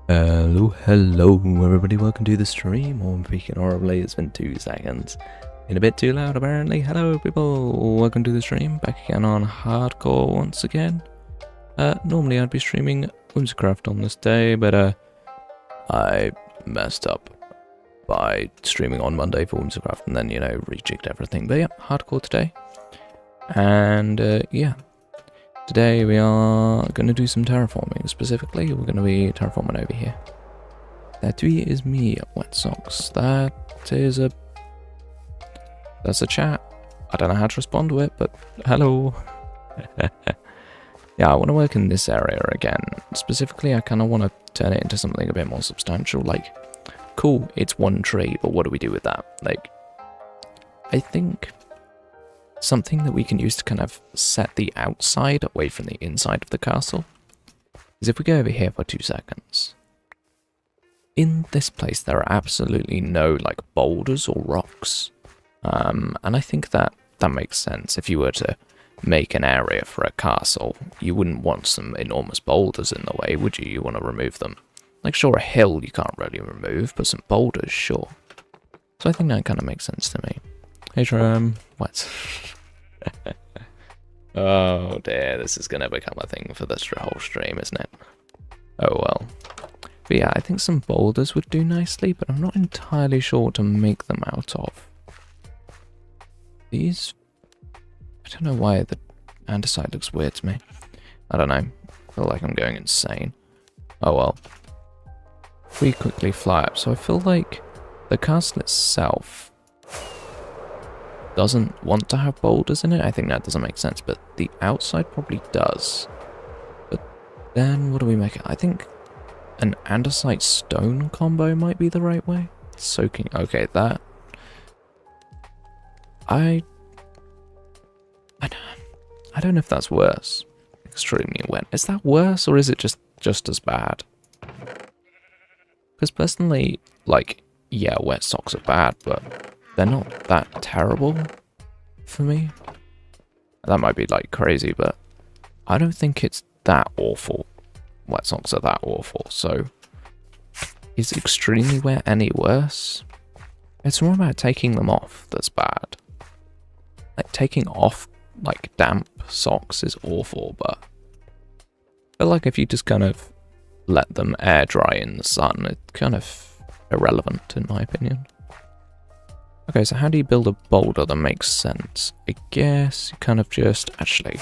Hello everybody, welcome to the stream. I'm speaking horribly, it's been 2 seconds. Been a bit too loud apparently. Hello people, welcome to the stream. Back again on Hardcore once again. Normally I'd be streaming Whimsicraft on this day, but I messed up by streaming on Monday for Whimsicraft and then, rejigged everything. But yeah, Hardcore today. And yeah. Today we are going to do some terraforming. Specifically, we're going to be terraforming over here. That is me, Wet Socks. That's a chat. I don't know how to respond to it, but hello. Yeah, I want to work in this area again. Specifically, I kind of want to turn it into something a bit more substantial. Like, cool, it's one tree, but what do we do with that? Like, I think something that we can use to kind of set the outside away from the inside of the castle is if we go over here for 2 seconds. In this place, there are absolutely no like boulders or rocks, and I think that makes sense. If you were to make an area for a castle, you wouldn't want some enormous boulders in the way, would you? You want to remove them. Like, sure, a hill you can't really remove, but some boulders, sure. So I think that kind of makes sense to me. Hey, what? Oh dear, this is going to become a thing for this whole stream, isn't it? Oh well. But yeah, I think some boulders would do nicely, but I'm not entirely sure what to make them out of. These... I don't know why the andesite looks weird to me. I don't know. I feel like I'm going insane. Oh well. We quickly fly up. So I feel like the castle itself doesn't want to have boulders in it. I think that doesn't make sense, but the outside probably does. But then what do we make it? I think an andesite stone combo might be the right way. Soaking. Okay, that. I don't know if that's worse. Extremely wet. Is that worse, or is it just as bad? Because personally, like, yeah, wet socks are bad, but they're not that terrible for me. That might be like crazy, but I don't think it's that awful. Wet socks are that awful, so is extremely wet any worse? It's more about taking them off that's bad. Like, taking off like damp socks is awful, but I feel like if you just kind of let them air dry in the sun, it's kind of irrelevant in my opinion. Okay, so how do you build a boulder that makes sense? I guess you kind of just... Actually,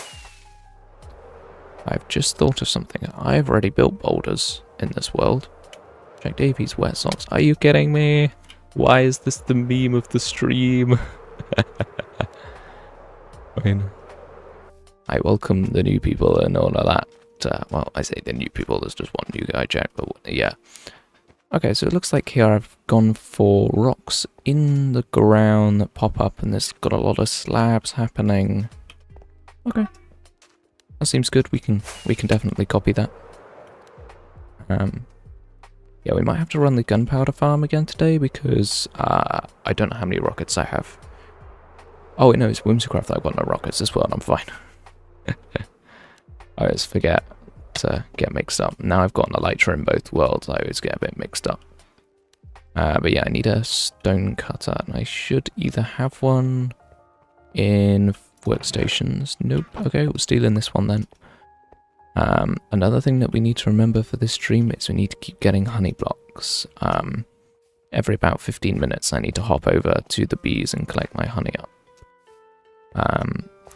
I've just thought of something. I've already built boulders in this world. Check Davy's wet socks. Are you kidding me? Why is this the meme of the stream? I mean, I welcome the new people and all of that. Well, I say the new people, there's just one new guy, Jack, but yeah. Okay, so it looks like here I've gone for rocks in the ground that pop up, and there's got a lot of slabs happening. Okay, that seems good. We can definitely copy that. Yeah, we might have to run the gunpowder farm again today because I don't know how many rockets I have. Oh, wait, no, it's Whimsicraft that I've got no rockets as well, and I'm fine. I always forget to get mixed up. Now I've got an elytra in both worlds, I always get a bit mixed up. But yeah, I need a stone cutter, and I should either have one in workstations. Nope. Okay, we'll steal in this one then. Another thing that we need to remember for this stream is we need to keep getting honey blocks. Every about 15 minutes I need to hop over to the bees and collect my honey up.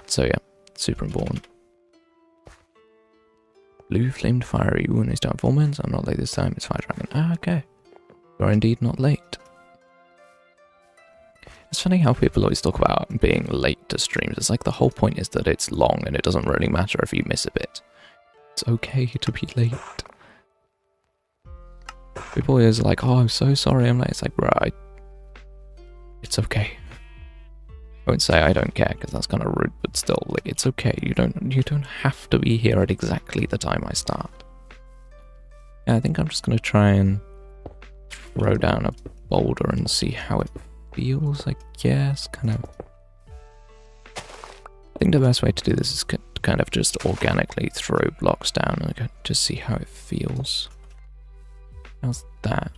So yeah, super important. Blue flamed fiery. Ooh, nice down 4 minutes. I'm not late this time. It's Fire Dragon. Ah, okay. You're indeed not late. It's funny how people always talk about being late to streams. It's like the whole point is that it's long and it doesn't really matter if you miss a bit. It's okay to be late. People always like, oh, I'm so sorry I'm late. It's like, right. It's okay. I won't say I don't care because that's kind of rude, but still, like, it's okay. You don't have to be here at exactly the time I start. Yeah, I think I'm just gonna try and throw down a boulder and see how it feels. I guess, kind of. I think the best way to do this is kind of just organically throw blocks down and just see how it feels. How's that?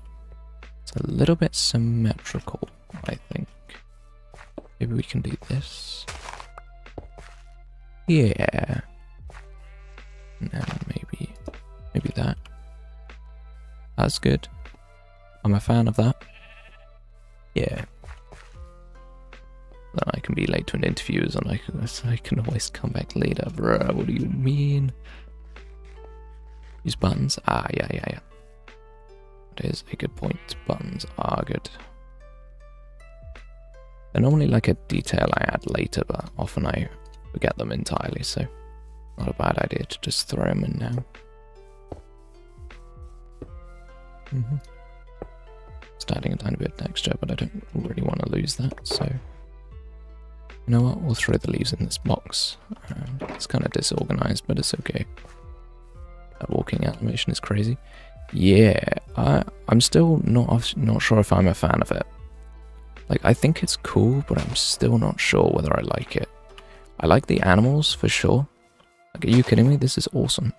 It's a little bit symmetrical, I think. Maybe we can do this. Yeah. And then maybe that. That's good. I'm a fan of that. Yeah. Then I can be late to an interview and I can always come back later. Bruh, what do you mean? Use buttons? Ah, yeah. That is a good point. Buttons are good. They're normally like a detail I add later, but often I forget them entirely, so not a bad idea to just throw them in now. Just adding a tiny bit of texture, but I don't really want to lose that, so you know what, we'll throw the leaves in this box. It's kind of disorganized, but it's okay. That walking animation is crazy. Yeah, I'm still not sure if I'm a fan of it. Like, I think it's cool, but I'm still not sure whether I like it. I like the animals, for sure. Like, are you kidding me? This is awesome.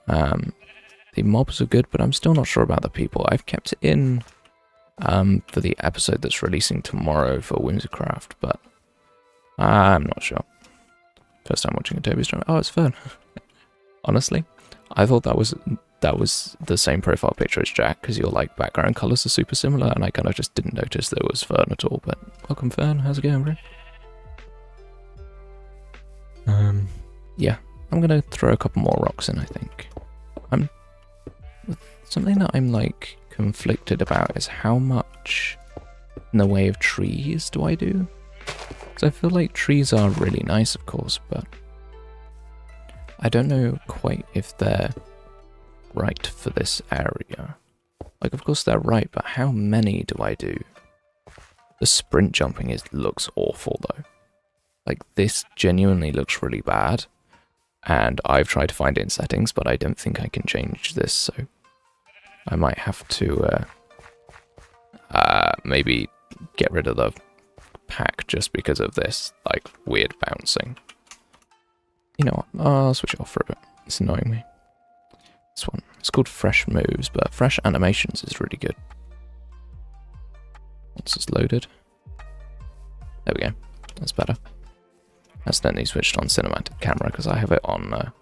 The mobs are good, but I'm still not sure about the people. I've kept it in for the episode that's releasing tomorrow for Whimsicraft, but I'm not sure. First time watching a Toby stream. Oh, it's fun. Honestly, I thought that was the same profile picture as Jack, because your like background colors are super similar, and I kind of just didn't notice there was Fern at all. But welcome, Fern. How's it going, bro? Yeah, I'm gonna throw a couple more rocks in. I think something that I'm like conflicted about is how much in the way of trees do I do? Because I feel like trees are really nice, of course, but I don't know quite if they're right for this area. Like, of course they're right, but how many do I do? The sprint jumping looks awful though. Like, this genuinely looks really bad, and I've tried to find it in settings, but I don't think I can change this, so I might have to maybe get rid of the pack just because of this like weird bouncing. You know what, I'll switch it off for a bit. It's annoying me. This one, it's called Fresh Moves, but Fresh Animations is really good. Once it's loaded. There we go, that's better. I accidentally switched on cinematic camera because I have it on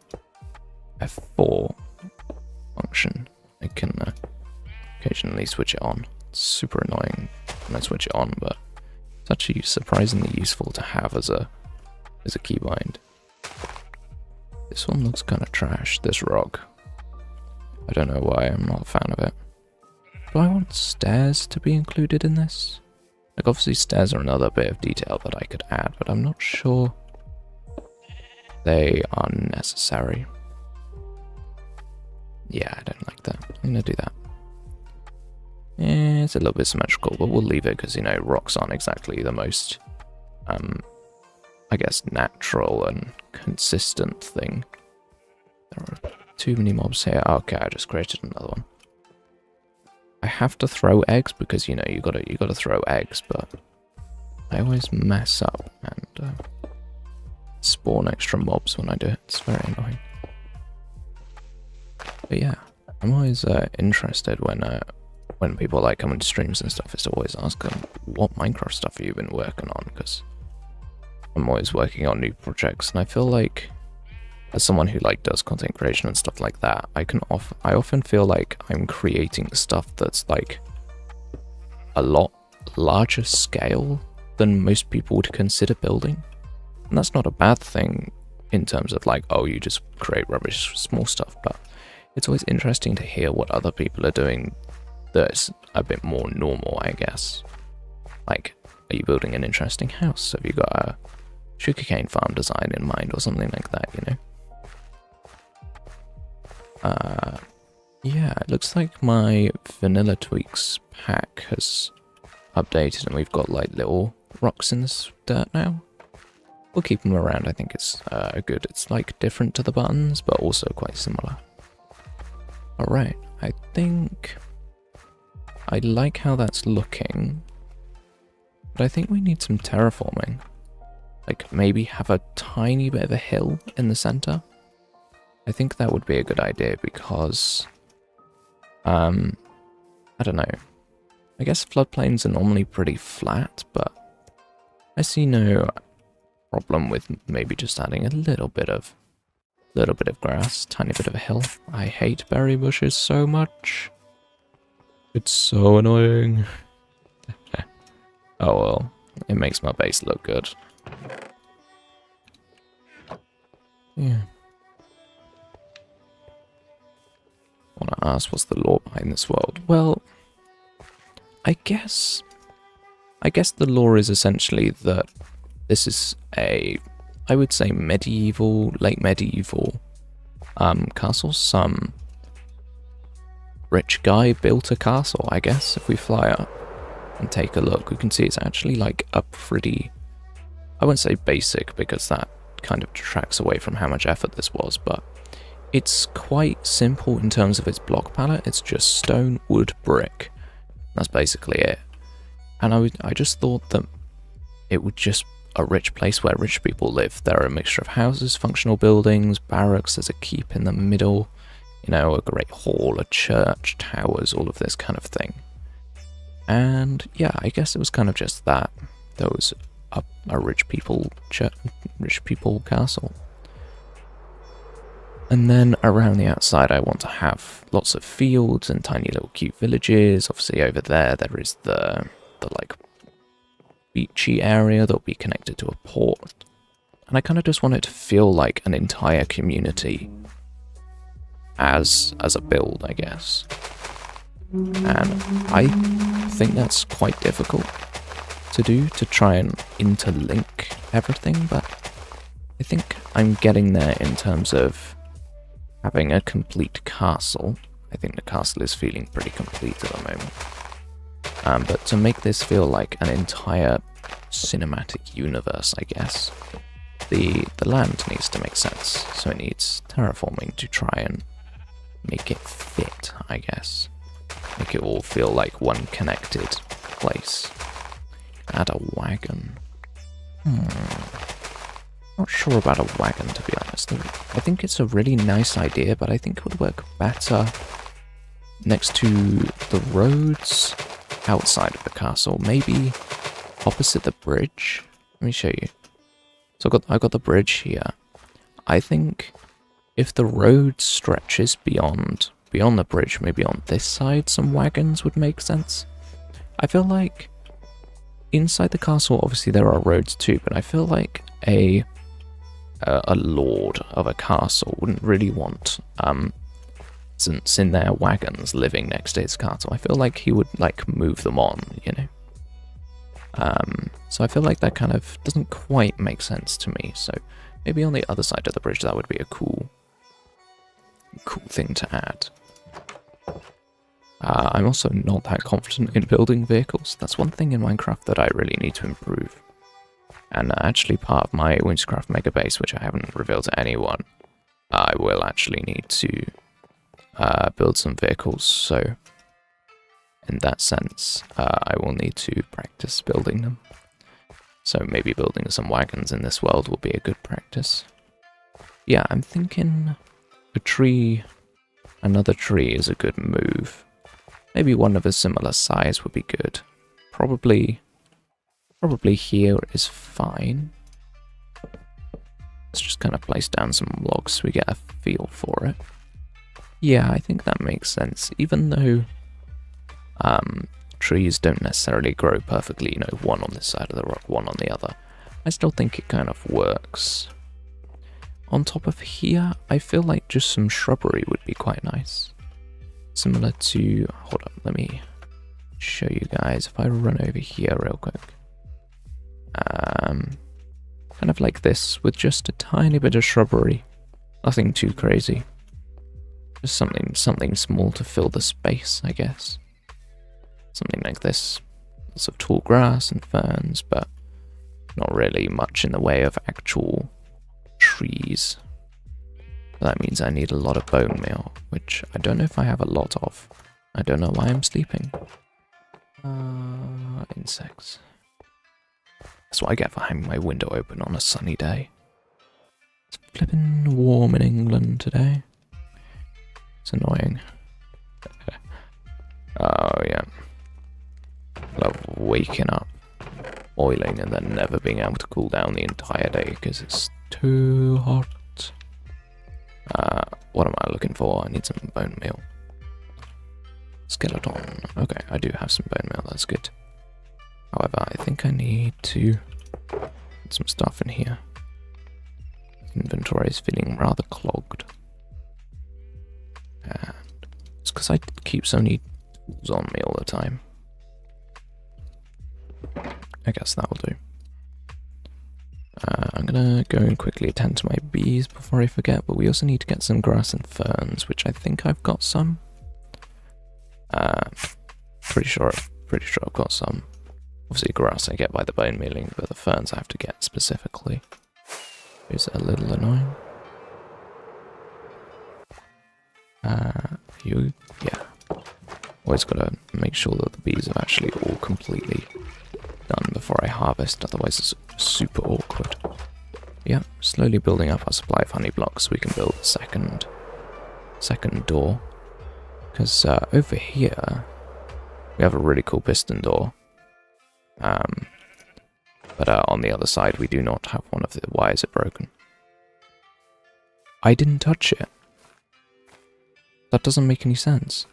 F4 function. I can occasionally switch it on. It's super annoying when I switch it on, but it's actually surprisingly useful to have as a keybind. This one looks kind of trash, this rock. I don't know why I'm not a fan of it. Do I want stairs to be included in this? Like, obviously stairs are another bit of detail that I could add, but I'm not sure they are necessary. Yeah, I don't like that. I'm gonna do that. Yeah, it's a little bit symmetrical, but we'll leave it because, you know, rocks aren't exactly the most, I guess, natural and consistent thing. There are too many mobs here. Okay, I just created another one. I have to throw eggs because, you know, you gotta throw eggs, but I always mess up and spawn extra mobs when I do it. It's very annoying. But yeah, I'm always interested when people like come into streams and stuff, is to always ask them, what Minecraft stuff have you been working on? Because I'm always working on new projects, and I feel like as someone who like does content creation and stuff like that, I often feel like I'm creating stuff that's like a lot larger scale than most people would consider building. And that's not a bad thing in terms of like, oh, you just create rubbish small stuff, but it's always interesting to hear what other people are doing that's a bit more normal, I guess. Like, are you building an interesting house? Have you got a sugarcane farm design in mind or something like that, you know? Yeah, it looks like my Vanilla Tweaks pack has updated and we've got like little rocks in this dirt now. We'll keep them around, I think it's good. It's like different to the buttons, but also quite similar. Alright, I think I like how that's looking, but I think we need some terraforming. Like, maybe have a tiny bit of a hill in the center. I think that would be a good idea because I don't know. I guess floodplains are normally pretty flat, but I see no problem with maybe just adding a little bit of grass, tiny bit of a hill. I hate berry bushes so much. It's so annoying. Oh well, it makes my base look good. Yeah. I want to ask, what's the lore behind this world? Well, I guess the lore is essentially that this is a, I would say, medieval, late medieval castle. Some rich guy built a castle, I guess. If we fly up and take a look, we can see it's actually like a pretty, I wouldn't say basic because that kind of detracts away from how much effort this was, but it's quite simple in terms of its block palette. It's just stone, wood, brick. That's basically it. And I just thought that it would just a rich place where rich people live. There are a mixture of houses, functional buildings, barracks, there's a keep in the middle, you know, a great hall, a church, towers, all of this kind of thing. And yeah, I guess it was kind of just that. There was a rich people castle. And then around the outside I want to have lots of fields and tiny little cute villages. Obviously over there is the like beachy area that will be connected to a port. And I kind of just want it to feel like an entire community as a build, I guess. And I think that's quite difficult to do, to try and interlink everything, but I think I'm getting there in terms of having a complete castle. I think the castle is feeling pretty complete at the moment. But to make this feel like an entire cinematic universe, I guess, the land needs to make sense. So it needs terraforming to try and make it fit, I guess. Make it all feel like one connected place. Add a wagon. Not sure about a wagon, to be honest. I think it's a really nice idea, but I think it would work better next to the roads outside of the castle. Maybe opposite the bridge. Let me show you. So I've got the bridge here. I think if the road stretches beyond the bridge, maybe on this side, some wagons would make sense. I feel like inside the castle, obviously there are roads too, but I feel like a lord of a castle wouldn't really want since in their wagons living next to his castle. I feel like he would like move them on, you know. So I feel like that kind of doesn't quite make sense to me. So maybe on the other side of the bridge, that would be a cool thing to add. I'm also not that confident in building vehicles. That's one thing in Minecraft that I really need to improve. And actually part of my Wintercraft Mega Base, which I haven't revealed to anyone, I will actually need to build some vehicles. So in that sense, I will need to practice building them. So maybe building some wagons in this world will be a good practice. Yeah, I'm thinking a tree, another tree is a good move. Maybe one of a similar size would be good. Probably here is fine. Let's just kind of place down some logs so we get a feel for it. Yeah, I think that makes sense. Even though trees don't necessarily grow perfectly, you know, one on this side of the rock, one on the other, I still think it kind of works. On top of here, I feel like just some shrubbery would be quite nice. Similar to, hold up, let me show you guys. If I run over here real quick. Kind of like this, with just a tiny bit of shrubbery. Nothing too crazy. Just something small to fill the space, I guess. Something like this. Lots of tall grass and ferns, but not really much in the way of actual trees. That means I need a lot of bone meal, which I don't know if I have a lot of. I don't know why I'm sleeping. Insects. That's what I get for having my window open on a sunny day. It's flippin' warm in England today. It's annoying. Oh, yeah. Love waking up, boiling, and then never being able to cool down the entire day because it's too hot. What am I looking for? I need some bone meal. Skeleton. Okay, I do have some bone meal, that's good. However, I think I need to put some stuff in here. Inventory is feeling rather clogged. And it's because I keep so many tools on me all the time. I guess that'll do. I'm gonna go and quickly attend to my bees before I forget, but we also need to get some grass and ferns, which I think I've got some. Pretty sure I've got some. Obviously grass I get by the bone mealing, but the ferns I have to get specifically. Is a little annoying. Yeah. Always gotta make sure that the bees are actually all completely done before I harvest, otherwise it's super awkward. Yeah, slowly building up our supply of honey blocks so we can build a second door. Because over here, we have a really cool piston door. But on the other side, we do not have one of the wires are broken. I didn't touch it. That doesn't make any sense.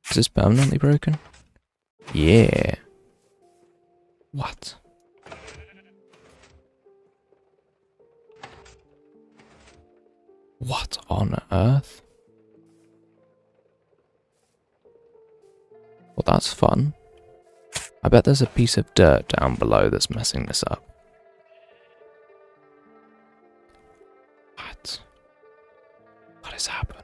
Is this permanently broken? Yeah. What? What on earth? Well, that's fun. I bet there's a piece of dirt down below that's messing this up. What? What has happened?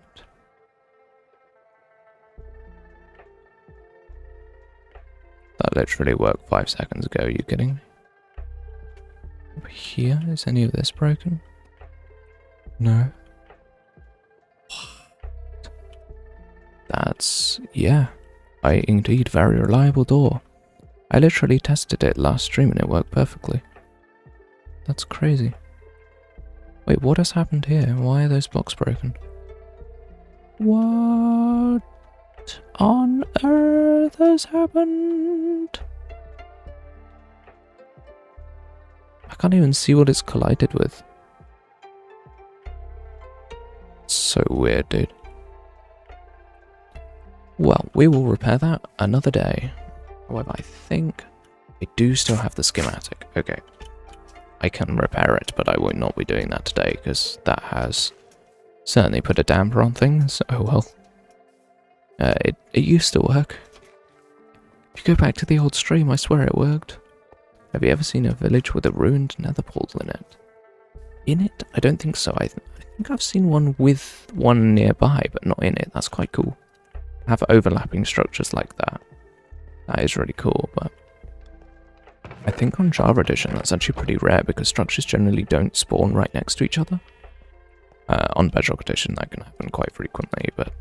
That literally worked 5 seconds ago, are you kidding me? Over here, is any of this broken? No. What? That's, yeah. Indeed, very reliable door. I literally tested it last stream and it worked perfectly. That's crazy. Wait, what has happened here? Why are those blocks broken? What on earth has happened? I can't even see what it's collided with. It's so weird, dude. Well, we will repair that another day. However, I think I do still have the schematic. Okay. I can repair it, but I will not be doing that today because that has certainly put a damper on things. Oh well. It used to work. If you go back to the old stream, I swear it worked. Have you ever seen a village with a ruined nether portal in it? In it? I don't think so. I think I've seen one with one nearby, but not in it. That's quite cool. Have overlapping structures like that. That is really cool, but I think on Java Edition that's actually pretty rare because structures generally don't spawn right next to each other. On Bedrock Edition that can happen quite frequently, but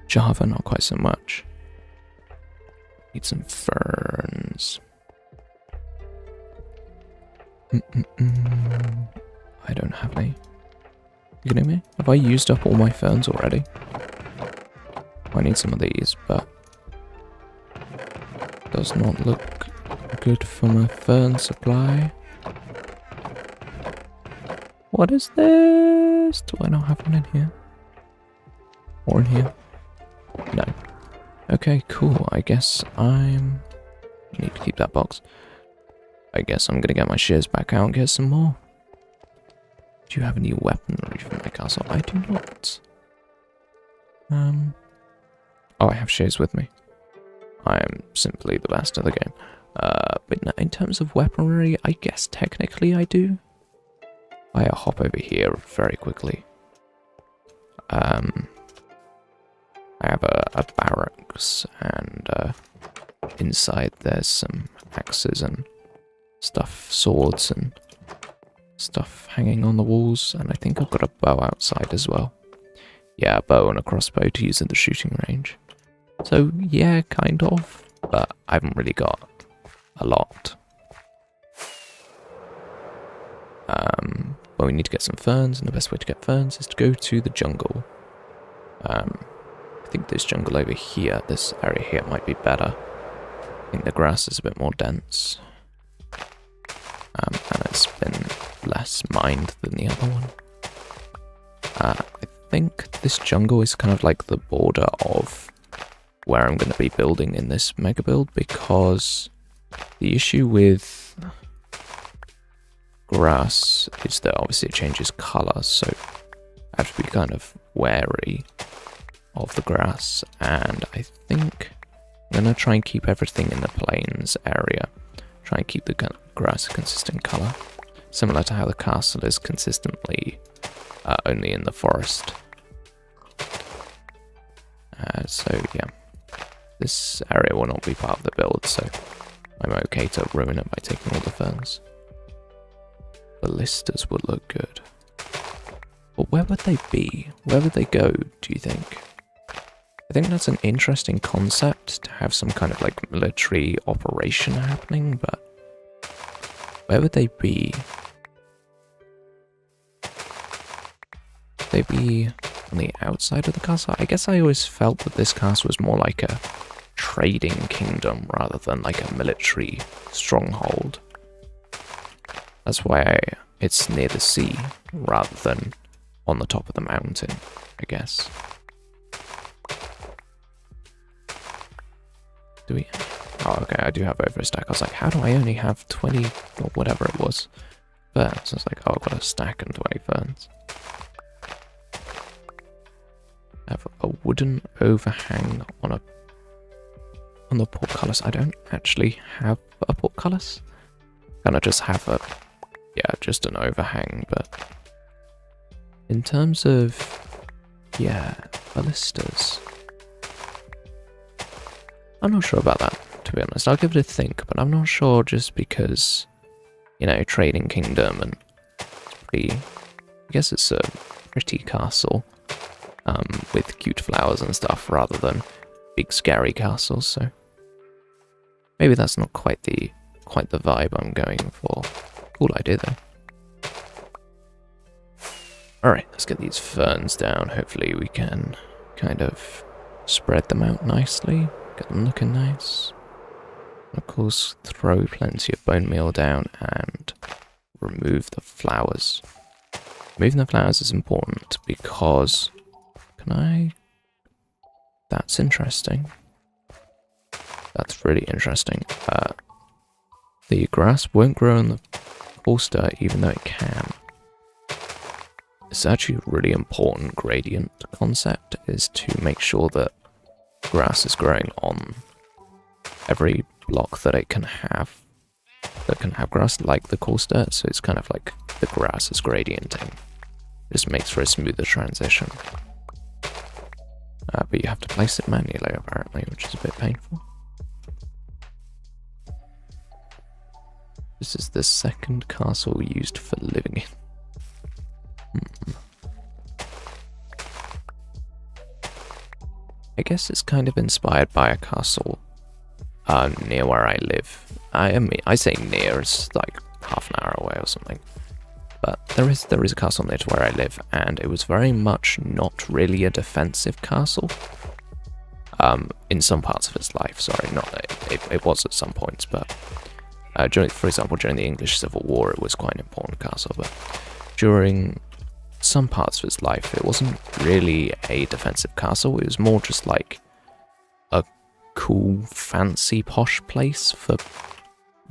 Java not quite so much. Need some ferns. I don't have any. You kidding me? Have I used up all my ferns already? I need some of these, but does not look good for my fern supply. What is this? Do I not have one in here? Or in here? No. Okay, cool. I guess I need to keep that box. I guess I'm gonna get my shears back out and get some more. Do you have any weaponry for my castle? I do not. Oh, I have shears with me. I am simply the best at the game. But no, in terms of weaponry, I guess technically I do. I'll hop over here very quickly. I have a barracks, and inside there's some axes and stuff, swords and stuff hanging on the walls, and I think I've got a bow outside as well. Yeah, a bow and a crossbow to use in the shooting range. So yeah, kind of, but I haven't really got a lot. But we need to get some ferns, and the best way to get ferns is to go to the jungle. I I think this jungle over here, this area here might be better. I think the grass is a bit more dense. And it's been less mined than the other one. I think this jungle is kind of like the border of where I'm going to be building in this mega build, because the issue with grass is that obviously it changes colour, so I have to be kind of wary of the grass, and I think I'm going to try and keep everything in the plains area. Try and keep the grass a consistent colour, similar to how the castle is consistently only in the forest. So yeah, this area will not be part of the build, so I'm okay to ruin it by taking all the ferns. Ballistas would look good. But where would they be? Where would they go, do you think? I think that's an interesting concept, to have some kind of like military operation happening, but where would they be? Would they be on the outside of the castle? I guess I always felt that this castle was more like a trading kingdom rather than like a military stronghold. That's why it's near the sea rather than on the top of the mountain, I guess. Do we? Oh, okay, I do have over a stack. I was like, how do I only have 20 or whatever it was? Ferns. I was like, oh, I've got a stack and 20 ferns. I have a wooden overhang on the portcullis. I don't actually have a portcullis. Kind of just have a, yeah, just an overhang. But in terms of, yeah, ballistas, I'm not sure about that, to be honest. I'll give it a think, but I'm not sure, just because, you know, trading kingdom, and it's pretty, I guess it's a pretty castle, with cute flowers and stuff, rather than big scary castles, so maybe that's not quite the vibe I'm going for. Cool idea though. Alright, let's get these ferns down. Hopefully we can kind of spread them out nicely. Get them looking nice. Of course, throw plenty of bone meal down and remove the flowers. Removing the flowers is important because... Can I... That's interesting. That's really interesting. The grass won't grow in the holster even though it can. It's actually a really important gradient concept, is to make sure that grass is growing on every block that it can have, grass, like the coaster, so it's kind of like the grass is gradienting. Just makes for a smoother transition. But you have to place it manually apparently, which is a bit painful. This is the second castle used for living in. I guess it's kind of inspired by a castle near where I live. I say near, it's like half an hour away or something. But there is a castle near to where I live, and it was very much not really a defensive castle. In some parts of its life, sorry, it was at some points, but for example, during the English Civil War, it was quite an important castle, but during some parts of its life, it wasn't really a defensive castle. It was more just like a cool, fancy, posh place for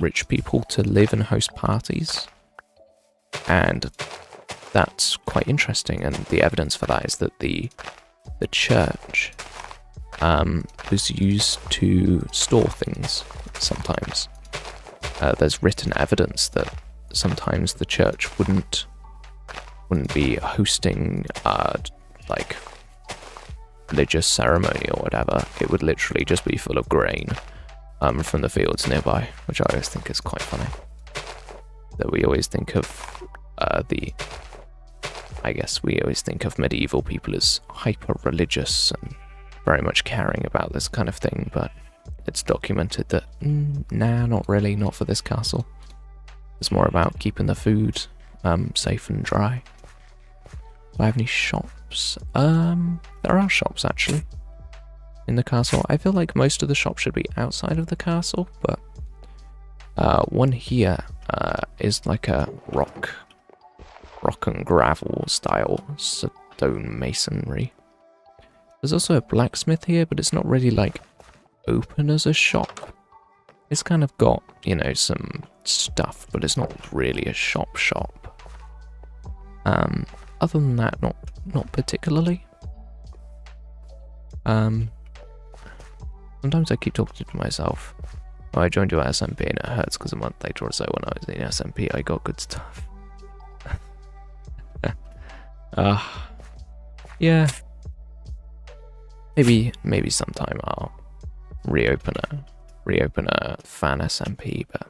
rich people to live and host parties. And that's quite interesting, and the evidence for that is that the church was used to store things sometimes. There's written evidence that sometimes the church wouldn't be hosting like religious ceremony or whatever. It would literally just be full of grain from the fields nearby, which I always think is quite funny. That we always think of we always think of medieval people as hyper-religious and very much caring about this kind of thing, but it's documented that, nah, not really, not for this castle. It's more about keeping the food safe and dry. Do I have any shops? There are shops, actually. in the castle. I feel like most of the shops should be outside of the castle, but one here is like a rock and gravel style stone masonry. There's also a blacksmith here, but it's not really like open as a shop. It's kind of got, you know, some stuff, but it's not really a shop. Other than that, not particularly. Sometimes I keep talking to myself. Oh, I joined you at SMP and it hurts because a month later or so when I was in SMP I got good stuff. Yeah. Maybe sometime I'll reopen a fan SMP, but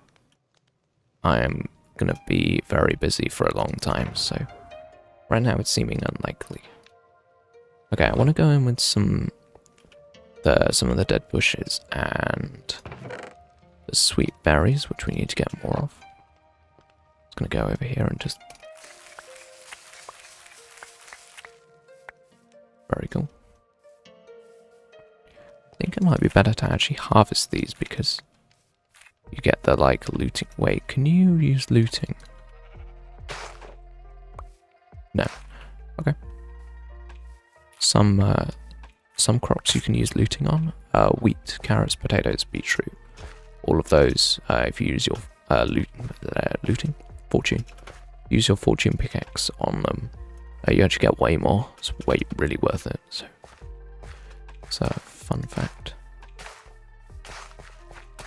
I am gonna be very busy for a long time, so right now it's seeming unlikely. Okay, I want to go in with some of the dead bushes and the sweet berries, which we need to get more of. Just gonna go over here and just... Very cool. I think it might be better to actually harvest these because you get the, like, looting. Wait, can you use looting? No. Okay. Some crops you can use looting on. Wheat, carrots, potatoes, beetroot. All of those, if you use your looting, fortune. Use your fortune pickaxe on them. You actually get way more. It's really worth it. So it's a fun fact.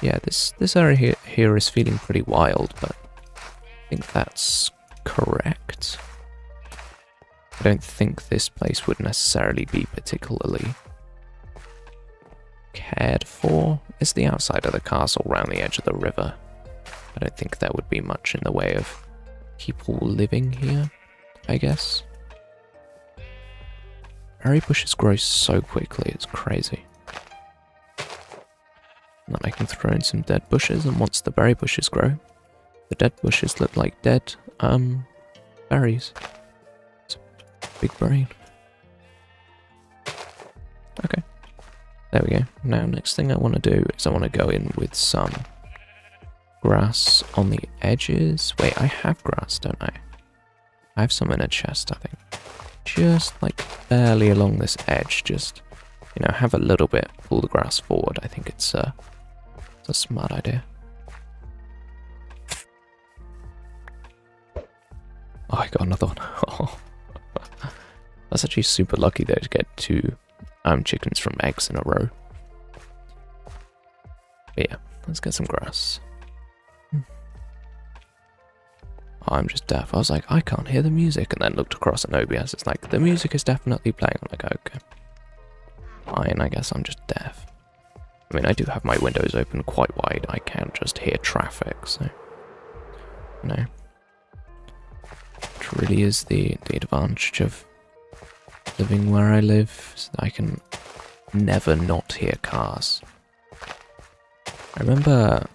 Yeah, this area here is feeling pretty wild, but I think that's correct. I don't think this place would necessarily be particularly cared for. It's the outside of the castle, round the edge of the river. I don't think there would be much in the way of people living here, I guess. Berry bushes grow so quickly, it's crazy. And then I can throw in some dead bushes, and once the berry bushes grow, the dead bushes look like dead, berries. It's a big brain. Okay. There we go. Now, next thing I want to do is I want to go in with some grass on the edges. Wait, I have grass, don't I? I have some in a chest, I think. Just like barely along this edge, just, you know, have a little bit, pull the grass forward. I think it's a smart idea. Oh, I got another one. Oh. That's actually super lucky though to get 2 chickens from eggs in a row. But yeah, let's get some grass. Oh, I'm just deaf. I was like, I can't hear the music, and then looked across at OBS. It's like, the music is definitely playing. I'm like, okay. Fine, I guess I'm just deaf. I mean, I do have my windows open quite wide. I can't just hear traffic, so... No. Which really is the advantage of living where I live, so that I can never not hear cars. I remember...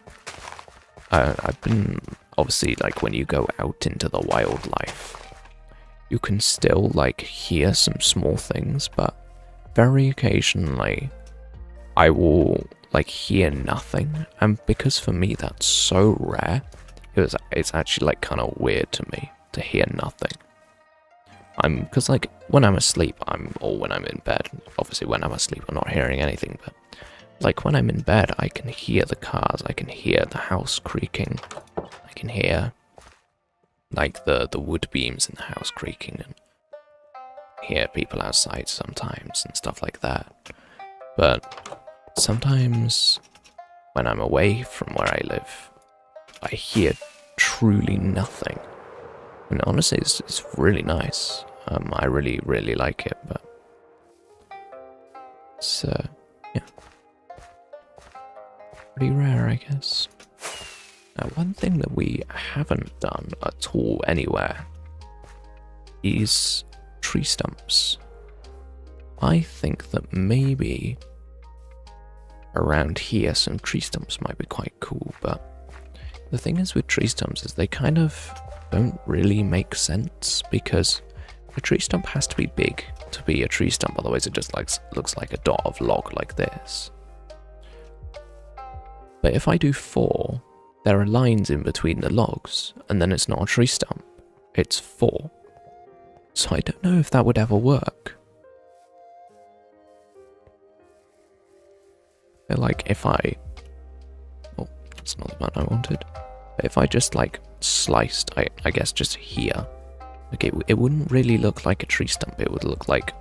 I've been... Obviously, like, when you go out into the wildlife, you can still, like, hear some small things, but very occasionally I will, like, hear nothing, and because for me that's so rare, it's actually, like, kind of weird to me to hear nothing. Because, like, when I'm asleep, or when I'm in bed, obviously when I'm asleep I'm not hearing anything, but, like, when I'm in bed, I can hear the cars, I can hear the house creaking, I can hear, like, the wood beams in the house creaking, and hear people outside sometimes and stuff like that. But sometimes when I'm away from where I live, I hear truly nothing. And honestly, it's really nice. I really, really like it, but it's, yeah, pretty rare, I guess. Now, one thing that we haven't done at all anywhere is tree stumps. I think that maybe around here some tree stumps might be quite cool, but the thing is with tree stumps is they kind of don't really make sense, because A tree stump has to be big to be a tree stump, otherwise it just looks like a dot of log like this. But if I do 4, there are lines in between the logs, and then it's not a tree stump, it's 4. So I don't know if that would ever work. I feel like if I... Oh, that's not the button I wanted. But if I just like sliced, I guess just here, like it wouldn't really look like a tree stump, it would look like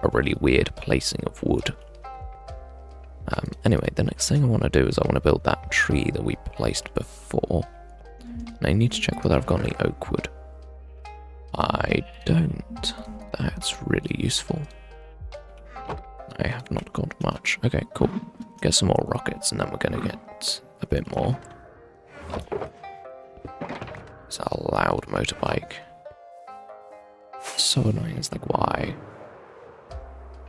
a really weird placing of wood. Anyway, the next thing I want to do is I want to build that tree that we placed before. And I need to check whether I've got any oak wood. I don't. That's really useful. I have not got much. Okay, cool. Get some more rockets and then we're going to get a bit more. It's a loud motorbike. So annoying, it's like, why?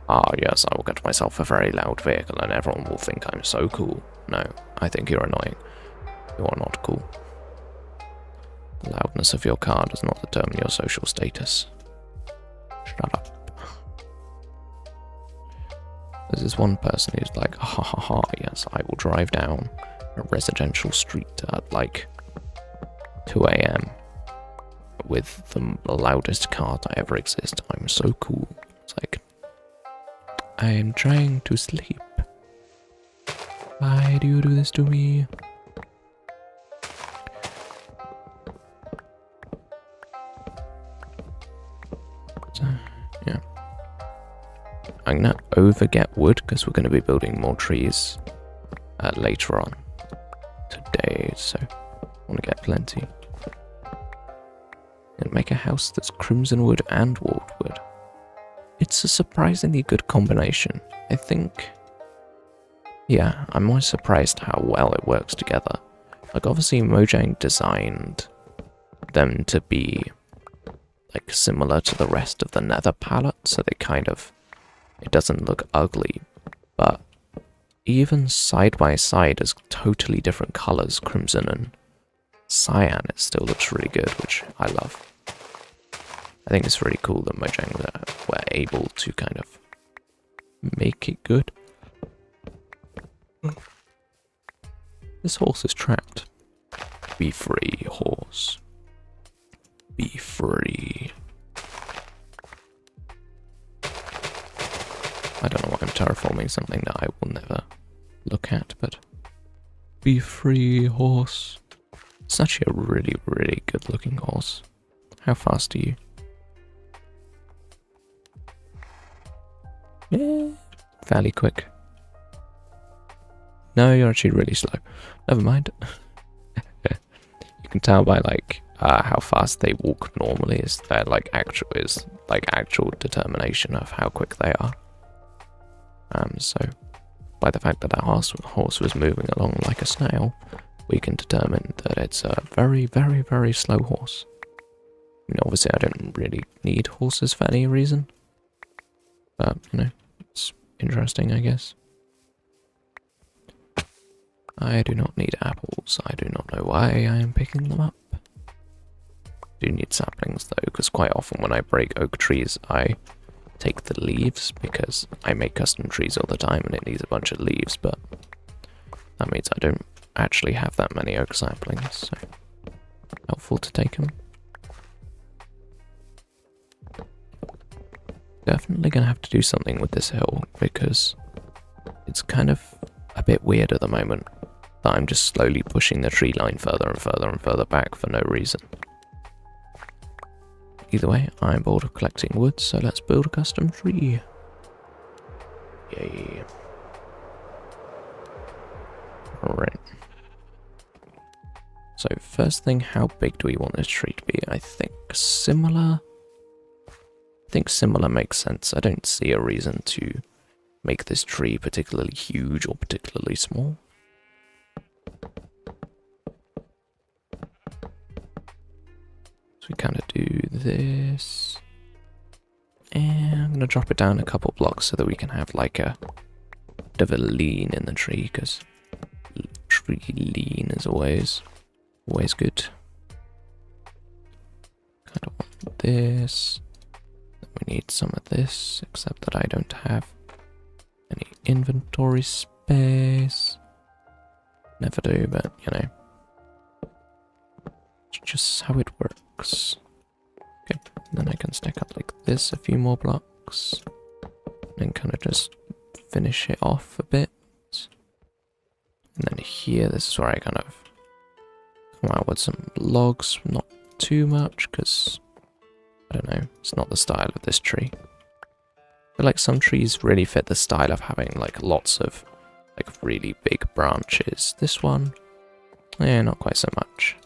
Ah, yes, I will get myself a very loud vehicle and everyone will think I'm so cool. No, I think you're annoying. You are not cool. The loudness of your car does not determine your social status. Shut up. There's this one person who's like, ha ha ha, yes, I will drive down a residential street at like 2 AM with the loudest car that ever exists. I'm so cool. It's like, I am trying to sleep. Why do you do this to me? So, yeah. I'm gonna over-get wood because we're gonna be building more trees later on today, so I want to get plenty. And make a house that's crimson wood and walled. It's a surprisingly good combination. I think, yeah, I'm always surprised how well it works together. Like, obviously Mojang designed them to be like similar to the rest of the nether palette, so they kind of, it doesn't look ugly, but even side by side as totally different colors, crimson and cyan, it still looks really good, which I love. I think it's really cool that Mojang were able to kind of make it good. This horse is trapped. Be free, horse. Be free. I don't know why I'm terraforming something that I will never look at, but be free, horse. It's actually a really, really good looking horse. How fast are you? Yeah, fairly quick. No, you're actually really slow. Never mind. You can tell by like how fast they walk normally is their like actual determination of how quick they are. So by the fact that that horse was moving along like a snail, we can determine that it's a very, very, very slow horse. I mean, obviously I don't really need horses for any reason, but you know, it's interesting, I guess. I do not need apples. I do not know why I am picking them up. Do need saplings though, because quite often when I break oak trees, I take the leaves because I make custom trees all the time and it needs a bunch of leaves, but that means I don't actually have that many oak saplings, so helpful to take them. Definitely gonna have to do something with this hill because it's kind of a bit weird at the moment that I'm just slowly pushing the tree line further and further and further back for no reason. Either way, I'm bored of collecting wood, so let's build a custom tree. Yay. Alright. So first thing, how big do we want this tree to be? I think similar makes sense. I don't see a reason to make this tree particularly huge or particularly small. So we kind of do this. And I'm going to drop it down a couple blocks so that we can have like a bit of a lean in the tree, because tree lean is always good. Kind of want this. We need some of this, except that I don't have any inventory space. Never do, but you know. It's just how it works. Okay, then I can stack up like this, a few more blocks. And then kind of just finish it off a bit. And then here, this is where I kind of come out with some logs, not too much, because, I don't know, it's not the style of this tree. I feel like some trees really fit the style of having like lots of like really big branches. This one, not quite so much.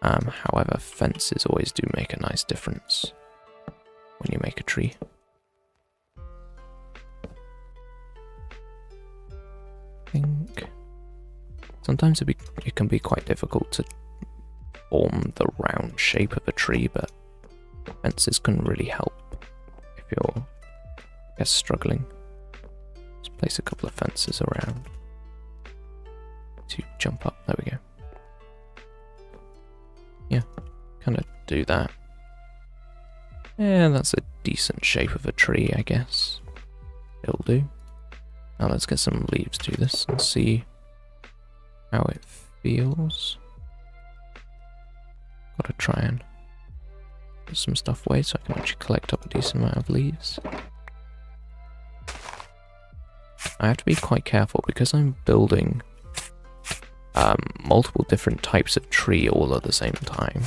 However, fences always do make a nice difference when you make a tree. I think sometimes it can be quite difficult to form the round shape of a tree, but fences can really help if you're, I guess, struggling. Let's place a couple of fences around to jump up. There we go. Yeah, kind of do that. Yeah, that's a decent shape of a tree, I guess. It'll do. Now let's get some leaves to this and see how it feels. Gotta try and put some stuff away so I can actually collect up a decent amount of leaves. I have to be quite careful because I'm building multiple different types of tree all at the same time.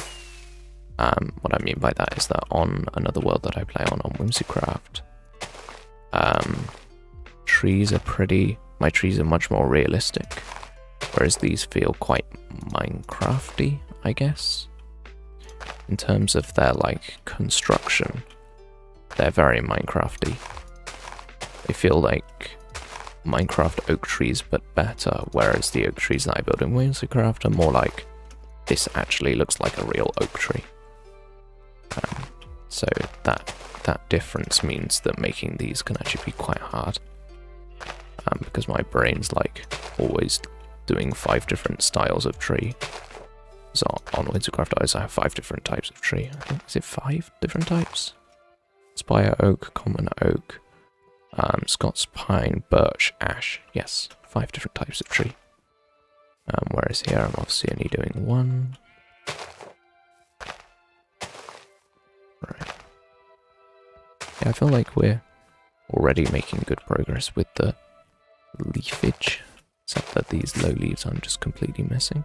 What I mean by that is that on another world that I play on Whimsycraft, my trees are much more realistic, whereas these feel quite Minecrafty, I guess. In terms of their like construction, they're very Minecrafty. They feel like Minecraft oak trees but better, whereas the oak trees that I build in Whimsycraft are more like, this actually looks like a real oak tree. So that difference means that making these can actually be quite hard. Because my brain's like always doing 5 different styles of tree. So on Whimsycraft I also have 5 different types of tree. I think, is it 5 different types? Spire oak, common oak, Scots pine, birch, ash. Yes, 5 different types of tree. Whereas here I'm obviously only doing 1. Right. Yeah, I feel like we're already making good progress with the leafage, except that these low leaves I'm just completely missing.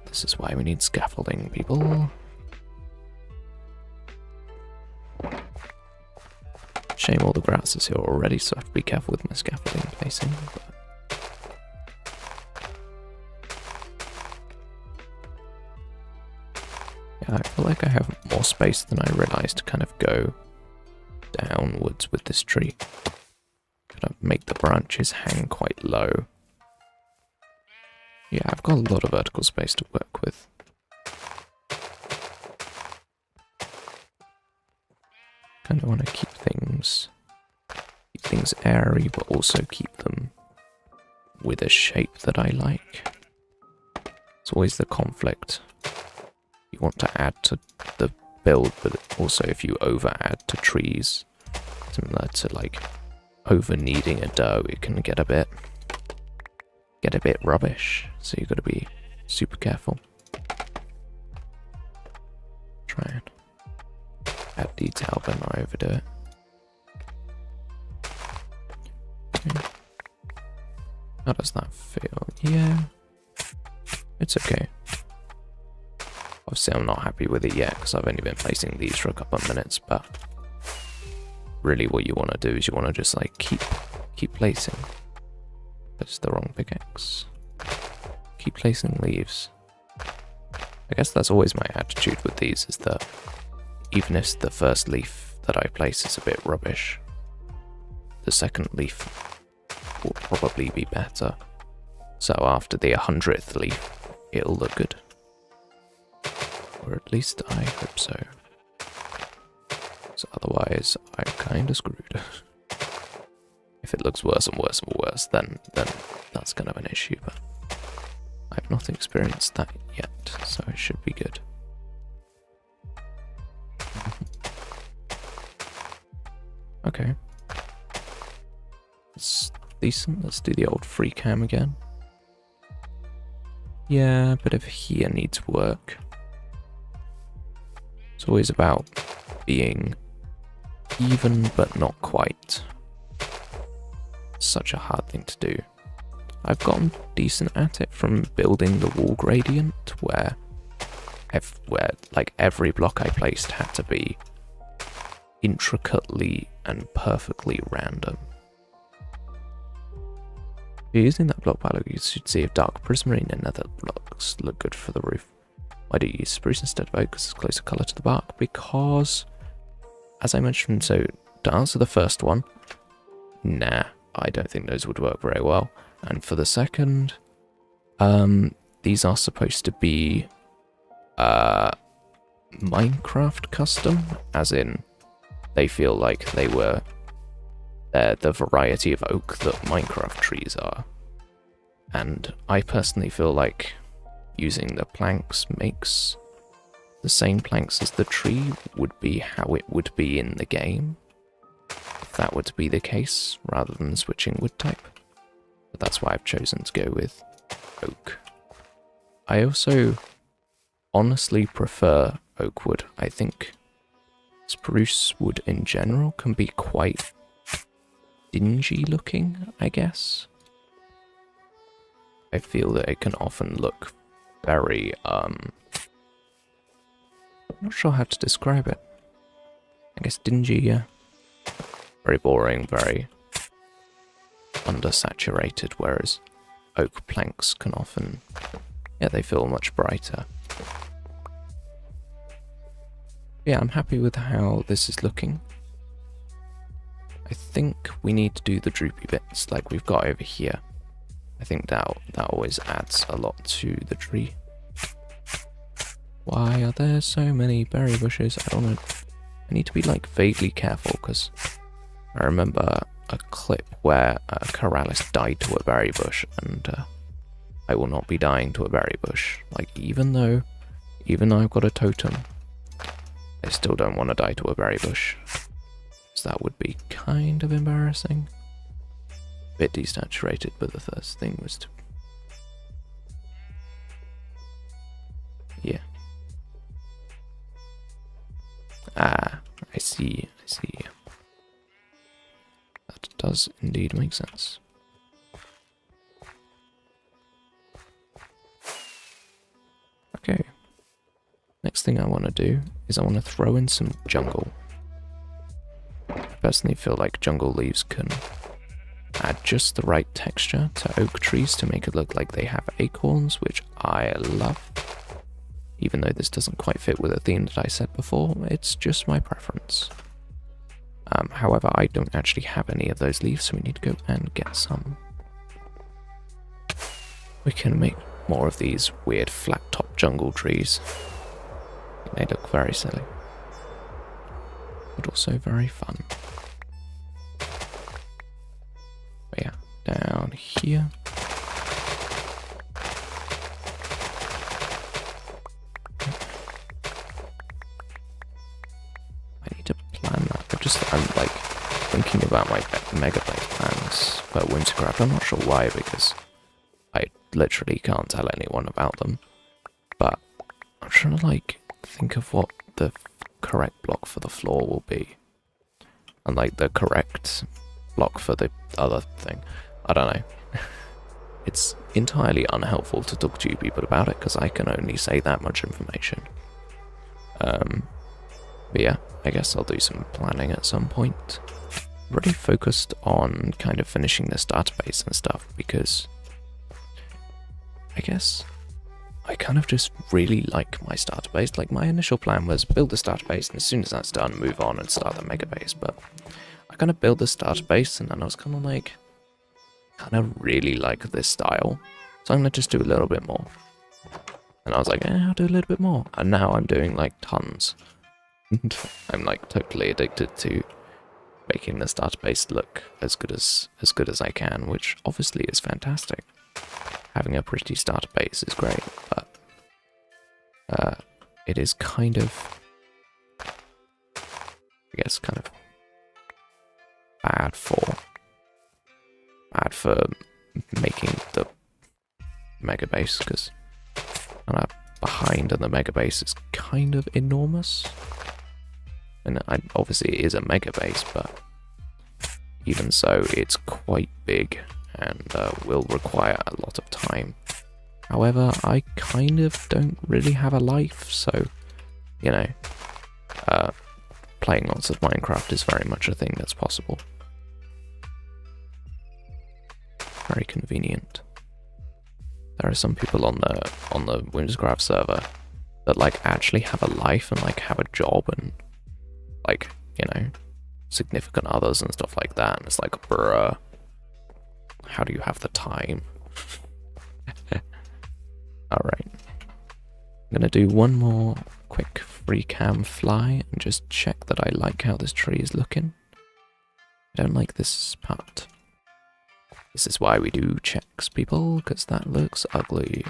This is why we need scaffolding, people. Shame all the grass is here already, so I have to be careful with my scaffolding placing. But yeah, I feel like I have more space than I realised to kind of go downwards with this tree. Kind of make the branches hang quite low. Yeah, I've got a lot of vertical space to work with. Kind of want to keep things airy, but also keep them with a shape that I like. It's always the conflict. You want to add to the build, but also if you over add to trees, similar to like over kneading a dough, it can get a bit rubbish. So you've got to be super careful. Try and add detail but not overdo it. Okay. How does that feel? Yeah, it's okay. Obviously I'm not happy with it yet because I've only been placing these for a couple of minutes, but really what you want to do is you want to just like keep placing. That's the wrong pickaxe. Keep placing leaves. I guess that's always my attitude with these, is that even if the first leaf that I place is a bit rubbish, the second leaf will probably be better. So after the 100th leaf, it'll look good. Or at least I hope so. So otherwise, I'm kinda screwed. If it looks worse and worse and worse, then that's kind of an issue, but I've not experienced that yet, so it should be good. decent. Let's do the old free cam again. Yeah, a bit of here needs work. It's always about being even but not quite. Such a hard thing to do. I've gotten decent at it from building the wall gradient, where like every block I placed had to be intricately and perfectly random. If you're using that block palette, you should see if dark prismarine and nether blocks look good for the roof. Why do you use spruce instead of oak, because it's closer colour to the bark? Because, as I mentioned, so to answer the first one, nah, I don't think those would work very well. And for the second, these are supposed to be Minecraft custom, as in they feel like they're the variety of oak that Minecraft trees are. And I personally feel like using the planks makes the same planks as the tree would be how it would be in the game, if that were to be the case, rather than switching wood type. But that's why I've chosen to go with oak. I also honestly prefer oak wood. I think spruce wood in general can be quite dingy looking, I guess. I feel that it can often look very, I'm not sure how to describe it. I guess dingy, yeah. Very boring, very undersaturated, whereas oak planks can often, yeah, they feel much brighter. Yeah, I'm happy with how this is looking. I think we need to do the droopy bits like we've got over here. I think that always adds a lot to the tree. Why are there so many berry bushes? I don't know. I need to be like vaguely careful, because I remember a clip where Corrales died to a berry bush, and I will not be dying to a berry bush. Like, even though I've got a totem, I still don't want to die to a berry bush. So that would be kind of embarrassing. A bit desaturated, but the first thing was to... yeah. Ah, I see. That does indeed make sense. Okay. Next thing I want to do is I want to throw in some jungle. I personally feel like jungle leaves can add just the right texture to oak trees to make it look like they have acorns, which I love. Even though this doesn't quite fit with the theme that I said before, it's just my preference. However, I don't actually have any of those leaves, so we need to go and get some. We can make more of these weird flat-top jungle trees. They look very silly, but also very fun. But yeah, down here. I need to plan that. I'm like thinking about my megabyte plans for Wintercraft. I'm not sure why, because I literally can't tell anyone about them. But I'm trying to like think of what the correct block for the floor will be, and like the correct block for the other thing. I don't know. It's entirely unhelpful to talk to you people about it, because I can only say that much information. But yeah, I guess I'll do some planning at some point. I'm really focused on kind of finishing this database and stuff, because I guess I kind of just really like my starter base. Like, my initial plan was build the starter base, and as soon as that's done, move on and start the mega base. But I kind of built the starter base, and then I was kind of like, really like this style, so I'm gonna just do a little bit more. And I was like, I'll do a little bit more. And now I'm doing like tons. And I'm like totally addicted to making the starter base look as good as I can, which obviously is fantastic. Having a pretty starter base is great, but it is kind of, I guess, kind of bad bad for making the mega base, because I'm behind and the mega base is kind of enormous. And obviously it is a mega base, but even so, it's quite big and will require a lot of time. However, I kind of don't really have a life, so, you know, playing lots of Minecraft is very much a thing that's possible. Very convenient. There are some people on the Whimsicraft server that like actually have a life and like have a job and like, you know, significant others and stuff like that, and it's like, bruh, how do you have the time? Alright. I'm gonna do one more quick free cam fly and just check that I like how this tree is looking. I don't like this part. This is why we do checks, people, because that looks ugly.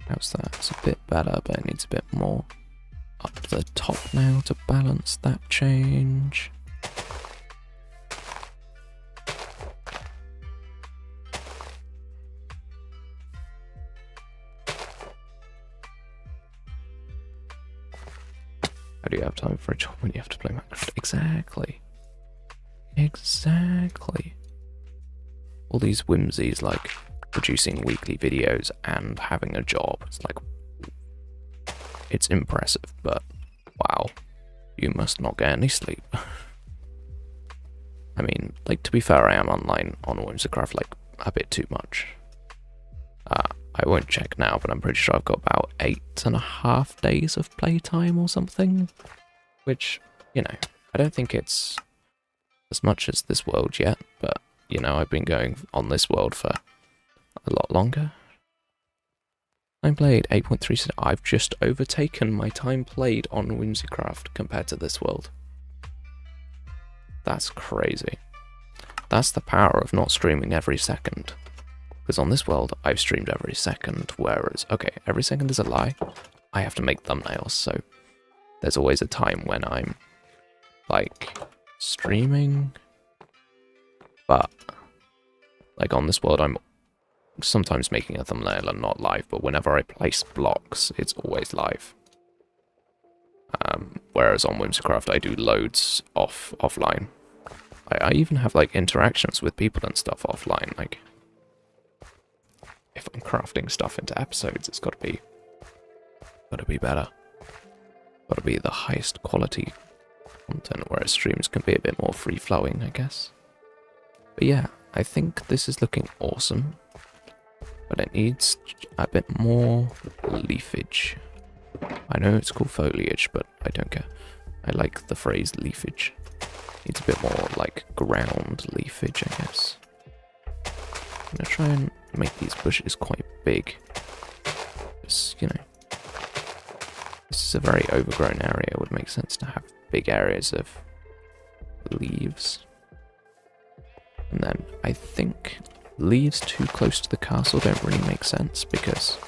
How's that? It's a bit better, but it needs a bit more up to the top now to balance that change. How do you have time for a job when you have to play Minecraft? Exactly. Exactly. All these whimsies like producing weekly videos and having a job. It's like, it's impressive, but wow, you must not get any sleep. I mean, like, to be fair, I am online on Whimsicraft like a bit too much. I won't check now, but I'm pretty sure I've got about 8.5 days of playtime or something. Which, you know, I don't think it's as much as this world yet, but, you know, I've been going on this world for a lot longer. Time played 8.3. I've just overtaken my time played on Whimsicraft compared to this world. That's crazy. That's the power of not streaming every second. Because on this world, I've streamed every second, whereas, okay, every second is a lie. I have to make thumbnails, so there's always a time when I'm, like, streaming. But, like, on this world, I'm sometimes making a thumbnail and not live, but whenever I place blocks, it's always live. Whereas on Whimsicraft, I do loads offline. I even have, like, interactions with people and stuff offline, like, if I'm crafting stuff into episodes, it's gotta be better. Gotta be the highest quality content, whereas streams can be a bit more free-flowing, I guess. But yeah, I think this is looking awesome, but it needs a bit more leafage. I know it's called foliage, but I don't care. I like the phrase leafage. Needs a bit more, like, ground leafage, I guess. I'm gonna try and make these bushes quite big. Just, you know, this is a very overgrown area. It would make sense to have big areas of leaves. And then I think leaves too close to the castle don't really make sense because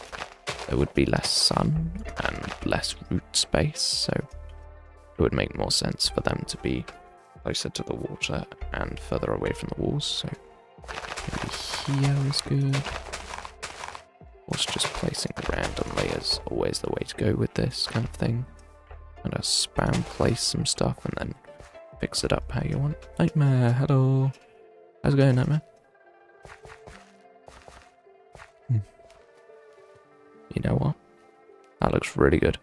there would be less sun and less root space, so it would make more sense for them to be closer to the water and further away from the walls, so maybe here is good. Or just placing random layers, always the way to go with this kind of thing. And I spam place some stuff and then fix it up how you want. Nightmare, hello. How's it going, Nightmare? You know what? That looks really good.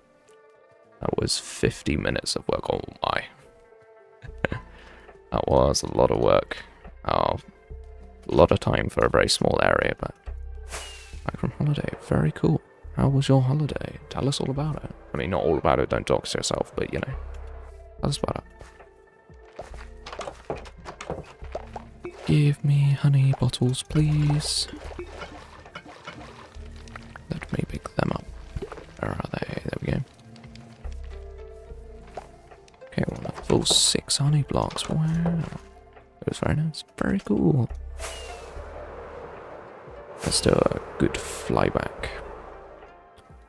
That was 50 minutes of work. Oh my. That was a lot of work. Oh, a lot of time for a very small area, but back from holiday. Very cool. How was your holiday? Tell us all about it. I mean, not all about it, don't dox yourself, but you know, tell us about it. Give me honey bottles, please. Let me pick them up. Where are they? There we go. Okay, well, a full 6 honey blocks. Wow. It was very nice. Very cool. Let's do a good flyback.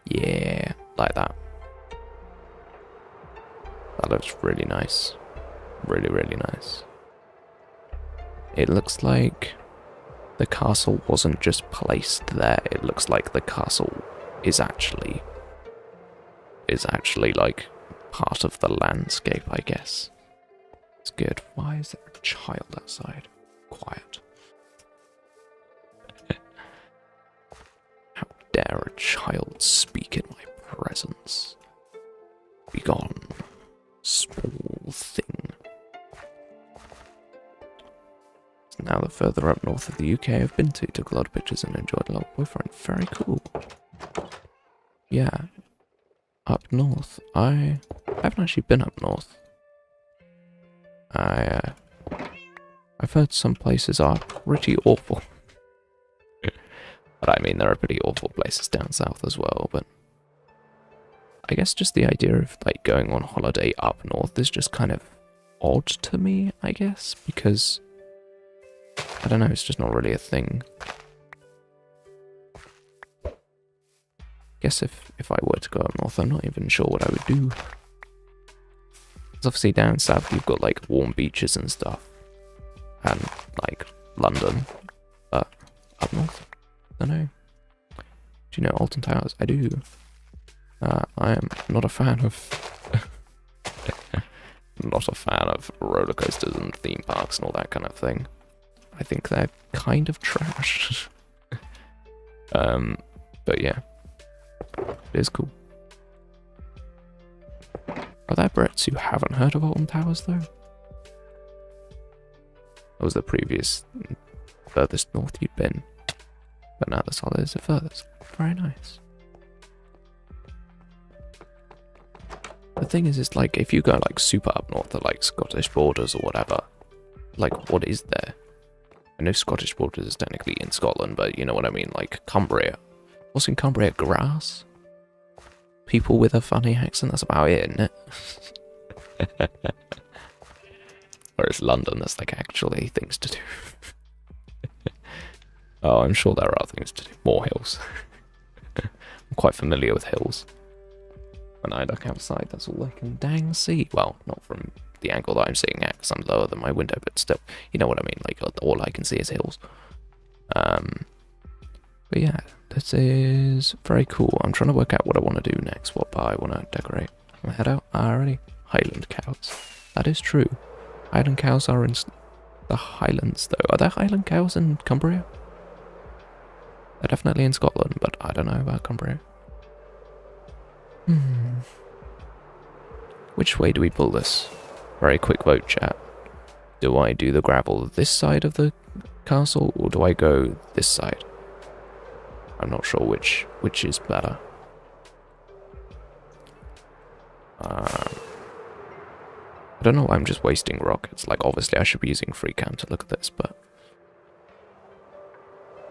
Yeah, like that. That looks really nice. Really, really nice. It looks like the castle wasn't just placed there. It looks like the castle is actually like part of the landscape, I guess. It's good. Why is there a child outside? Quiet. How dare a child speak in my presence? Begone, small thing. Now the further up north of the UK I've been to, took a lot of pictures and enjoyed a lot of boyfriend. Very cool. Yeah. Up north. I haven't actually been up north. I've heard some places are pretty awful. But I mean, there are pretty awful places down south as well, but I guess just the idea of like going on holiday up north is just kind of odd to me, I guess, because I don't know, it's just not really a thing. Guess if I were to go up north, I'm not even sure what I would do. Because obviously down south you've got like warm beaches and stuff, and like London, but up north, I don't know. Do you know Alton Towers? I do. I am not a fan of not a fan of roller coasters and theme parks and all that kind of thing. I think they're kind of trash. But yeah, it is cool. Are there Brits who haven't heard of Alton Towers though? That was the previous furthest north you'd been, but now the solid is the furthest. Very nice. The thing is, like, if you go like super up north to like Scottish borders or whatever, like, what is there? I know Scottish borders is technically in Scotland, but you know what I mean, like Cumbria. What's in Cumbria? Grass? People with a funny accent, that's about it, isn't it? Whereas London, there's like actually things to do. Oh, I'm sure there are things to do. More hills. I'm quite familiar with hills. When I look outside, that's all I can dang see. Well, not from the angle that I'm sitting at, because I'm lower than my window, but still, you know what I mean, like, all I can see is hills. But yeah, this is very cool. I'm trying to work out what I want to do next, what part I want to decorate. I'm gonna head out already. Highland cows. That is true. Highland cows are in the Highlands, though. Are there Highland cows in Cumbria? They're definitely in Scotland, but I don't know about Cumbria. Which way do we pull this? Very quick vote, chat. Do I do the gravel this side of the castle, or do I go this side? I'm not sure which is better. I don't know why I'm just wasting rockets. Like, obviously I should be using free cam to look at this, but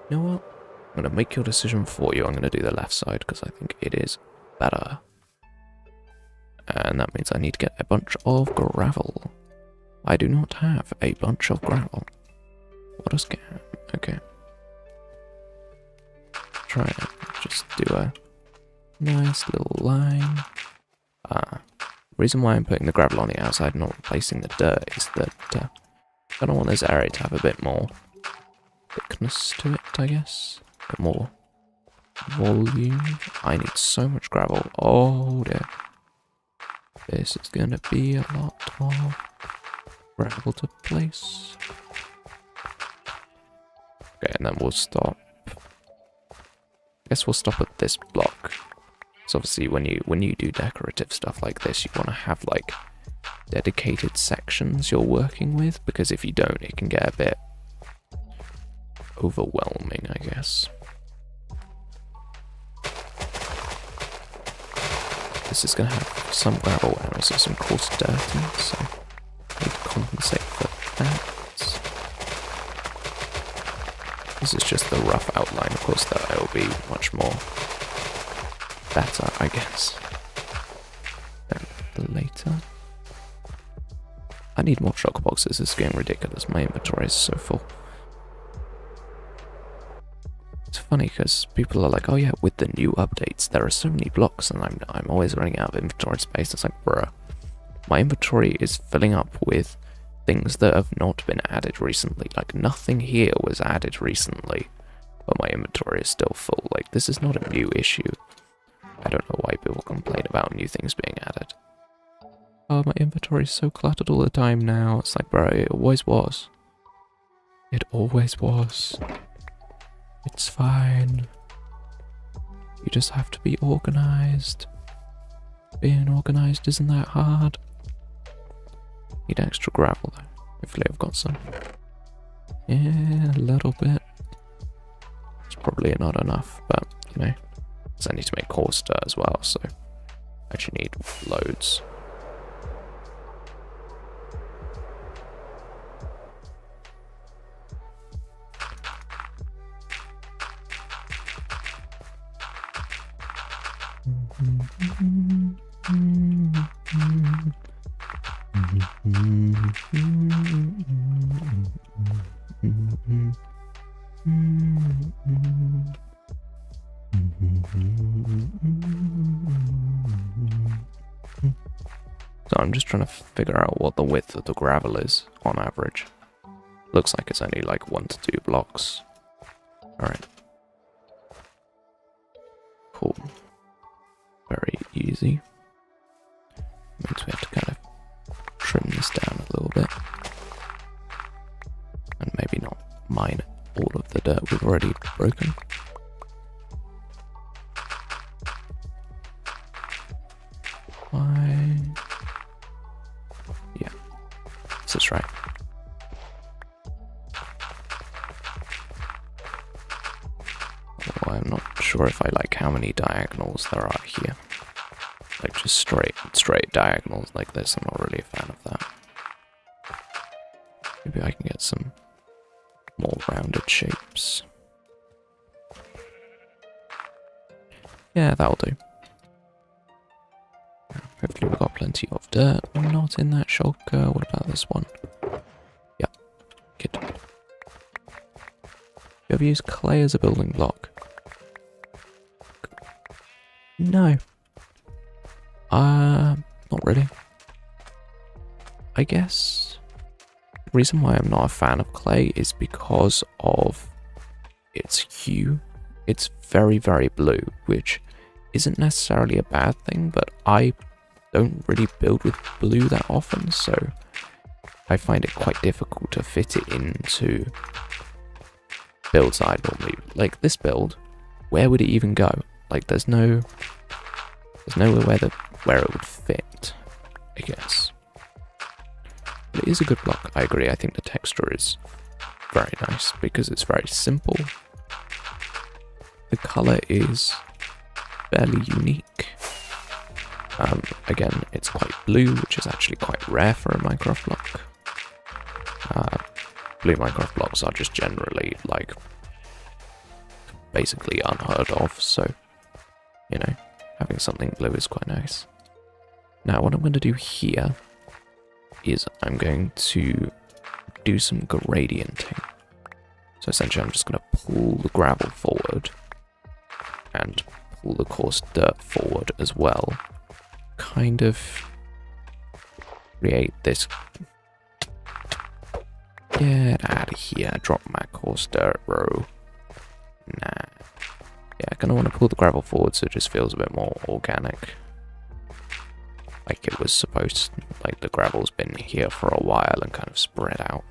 you know what? I'm going to make your decision for you. I'm going to do the left side because I think it is better. And that means I need to get a bunch of gravel. I do not have a bunch of gravel. What a scam. Okay. Try it. Just do a nice little line. Reason why I'm putting the gravel on the outside and not replacing the dirt is that I don't want this area to have a bit more thickness to it, I guess. A bit more volume. I need so much gravel. Oh dear. This is going to be a lot of gravel to place. Okay, and then we'll stop. I guess we'll stop at this block. So obviously when you do decorative stuff like this, you want to have like dedicated sections you're working with, because if you don't, it can get a bit overwhelming, I guess. This is going to have some gravel and also some coarse dirt in it, so I need to compensate for that. This is just the rough outline. Of course, that will be much more better, I guess, later. I need more choc boxes. It's getting ridiculous. My inventory is so full. It's funny because people are like, oh yeah, with the new updates, there are so many blocks and I'm always running out of inventory space. It's like, bruh, my inventory is filling up with things that have not been added recently. Like, nothing here was added recently, but my inventory is still full. Like, this is not a new issue. I don't know why people complain about new things being added. Oh, my inventory is so cluttered all the time now. It's like, bro, it always was. It always was. It's fine. You just have to be organized. Being organized isn't that hard. Need extra gravel though. Hopefully I've got some. Yeah, a little bit. It's probably not enough, but you know, because I need to make coarse dirt as well, so I actually need loads. So I'm just trying to figure out what the width of the gravel is on average. Looks like it's only like 1 to 2 blocks. Alright. Cool. Very easy. Means we have to kind of trim this down a little bit. And maybe not mine all of the dirt we've already broken. Why? Yeah, this is right. Oh, I'm not sure if I like how many diagonals there are here. Like just straight diagonals like this, I'm not really a fan of that. Maybe I can get some more rounded shapes. Yeah, that'll do. Hopefully we've got plenty of dirt. Not in that shulker. What about this one? Yeah, good. You ever use clay as a building block? No. Not really. I guess the reason why I'm not a fan of clay is because of its hue. It's very, very blue, which isn't necessarily a bad thing, but I don't really build with blue that often, so I find it quite difficult to fit it into builds I normally like. This build, where would it even go? Like there's nowhere where it would fit, I guess. But it is a good block, I agree. I think the texture is very nice because it's very simple. The colour is fairly unique. Again, it's quite blue, which is actually quite rare for a Minecraft block. Blue Minecraft blocks are just generally, like, basically unheard of, so, you know, having something blue is quite nice. Now, what I'm going to do here is I'm going to do some gradienting. So essentially, I'm just going to pull the gravel forward and pull the coarse dirt forward as well. Kind of create this. Get out of here. Drop my coarse dirt, bro. Nah. Yeah, I kind of want to pull the gravel forward so it just feels a bit more organic. Like it was supposed to, like the gravel's been here for a while and kind of spread out.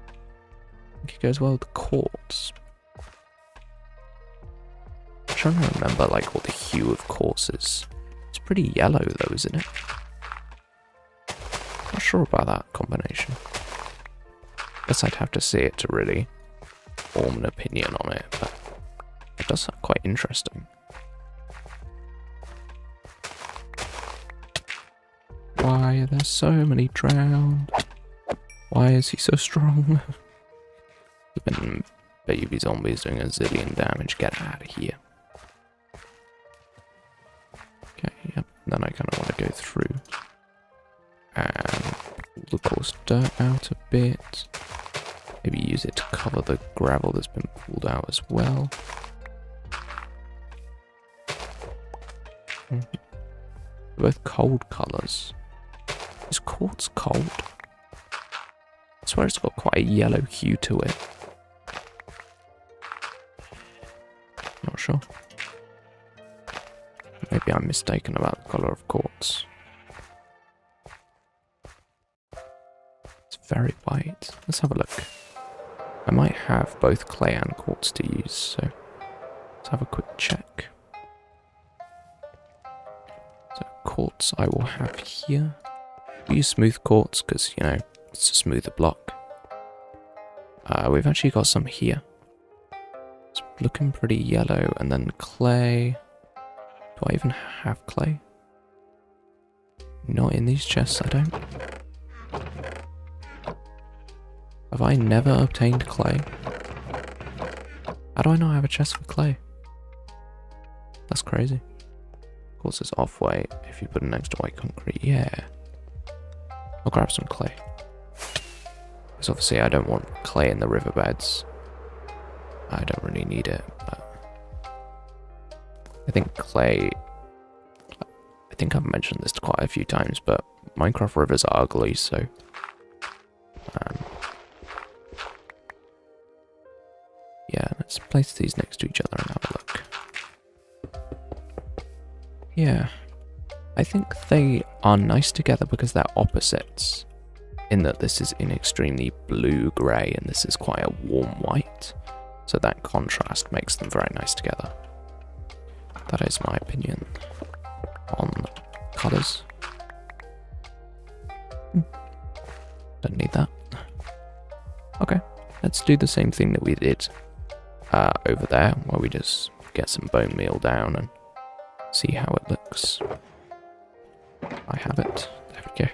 I think it goes well with the quartz. I'm trying to remember like what the hue of quartz is. It's pretty yellow though, isn't it? Not sure about that combination. Guess I'd have to see it to really form an opinion on it, but it does sound quite interesting. Why are there so many drowned? Why is he so strong? There's been baby zombies doing a zillion damage. Get out of here. Okay, yep. Then I kind of want to go through and pull the coarse dirt out a bit. Maybe use it to cover the gravel that's been pulled out as well. Both cold colours. Is quartz cold? I swear it's got quite a yellow hue to it. Not sure. Maybe I'm mistaken about the colour of quartz. It's very white. Let's have a look. I might have both clay and quartz to use, so let's have a quick check. So quartz I will have here. We use smooth quartz because, you know, it's a smoother block. We've actually got some here. It's looking pretty yellow, and then clay. Do I even have clay? Not in these chests, I don't. Have I never obtained clay? How do I not have a chest for clay? That's crazy. Of course it's off white if you put it next to white concrete. Yeah. I'll grab some clay. Because obviously I don't want clay in the riverbeds. I don't really need it, but I think clay... I think I've mentioned this quite a few times, but Minecraft rivers are ugly, so... yeah, let's place these next to each other and have a look. Yeah. I think they are nice together because they're opposites. In that this is an extremely blue-grey and this is quite a warm white. So that contrast makes them very nice together. That is my opinion on colours. Don't need that. Okay, let's do the same thing that we did over there, where we just get some bone meal down and see how it looks. I have it. There we go.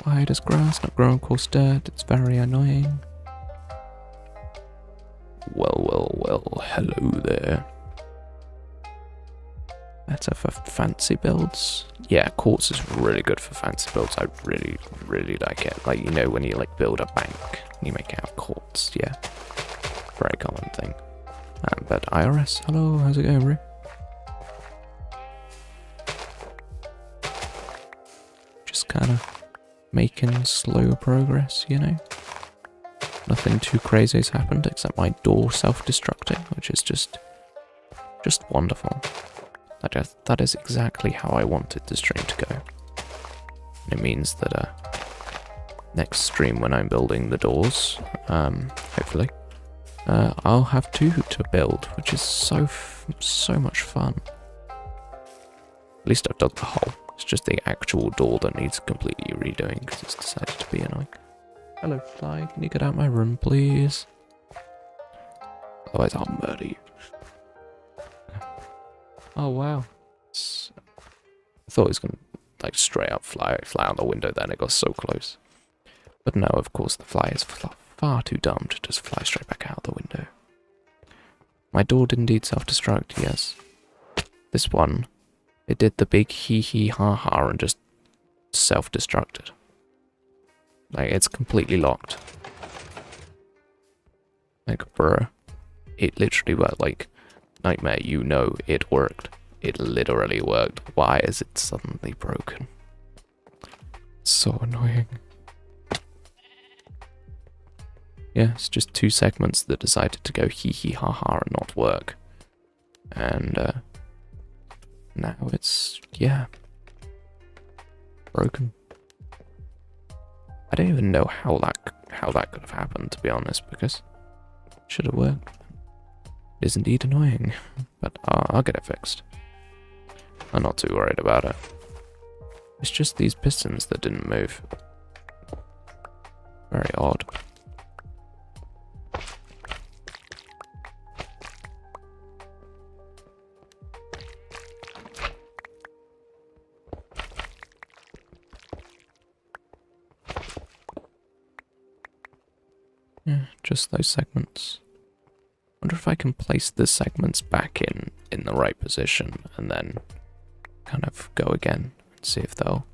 Why does grass not grow on coarse dirt? It's very annoying. Well, hello there. Better for fancy builds. Yeah, quartz is really good for fancy builds. I really like it. Like, you know, when you like build a bank and you make it out of quartz. Yeah, very common thing. But IRS, hello, how's it going, bro? Just kind of making slow progress, you know? Nothing too crazy has happened except my door self-destructing, which is just wonderful. That is exactly how I wanted the stream to go. And it means that next stream when I'm building the doors, hopefully, I'll have two to build, which is so much fun. At least I've dug the hole. It's just the actual door that needs completely redoing because it's decided to be annoying. Hello, fly. Can you get out of my room, please? Otherwise, I'll murder you. Oh wow! I thought it was gonna like straight up fly out the window. Then it got so close. But no, of course, the fly is far too dumb to just fly straight back out the window. My door did indeed self-destruct. Yes, this one, it did the big hee hee ha ha and just self-destructed. Like, it's completely locked. Like, bruh. It literally worked. Like, Nightmare, you know it worked. It literally worked. Why is it suddenly broken? So annoying. Yeah, it's just two segments that decided to go hee hee ha ha and not work. And, now it's, yeah, broken. I don't even know how that could have happened, to be honest, because it should have worked. It is indeed annoying, but I'll get it fixed. I'm not too worried about it. It's just these pistons that didn't move. Very odd. Yeah, just those segments. Wonder if I can place the segments back in the right position and then kind of go again and see if they'll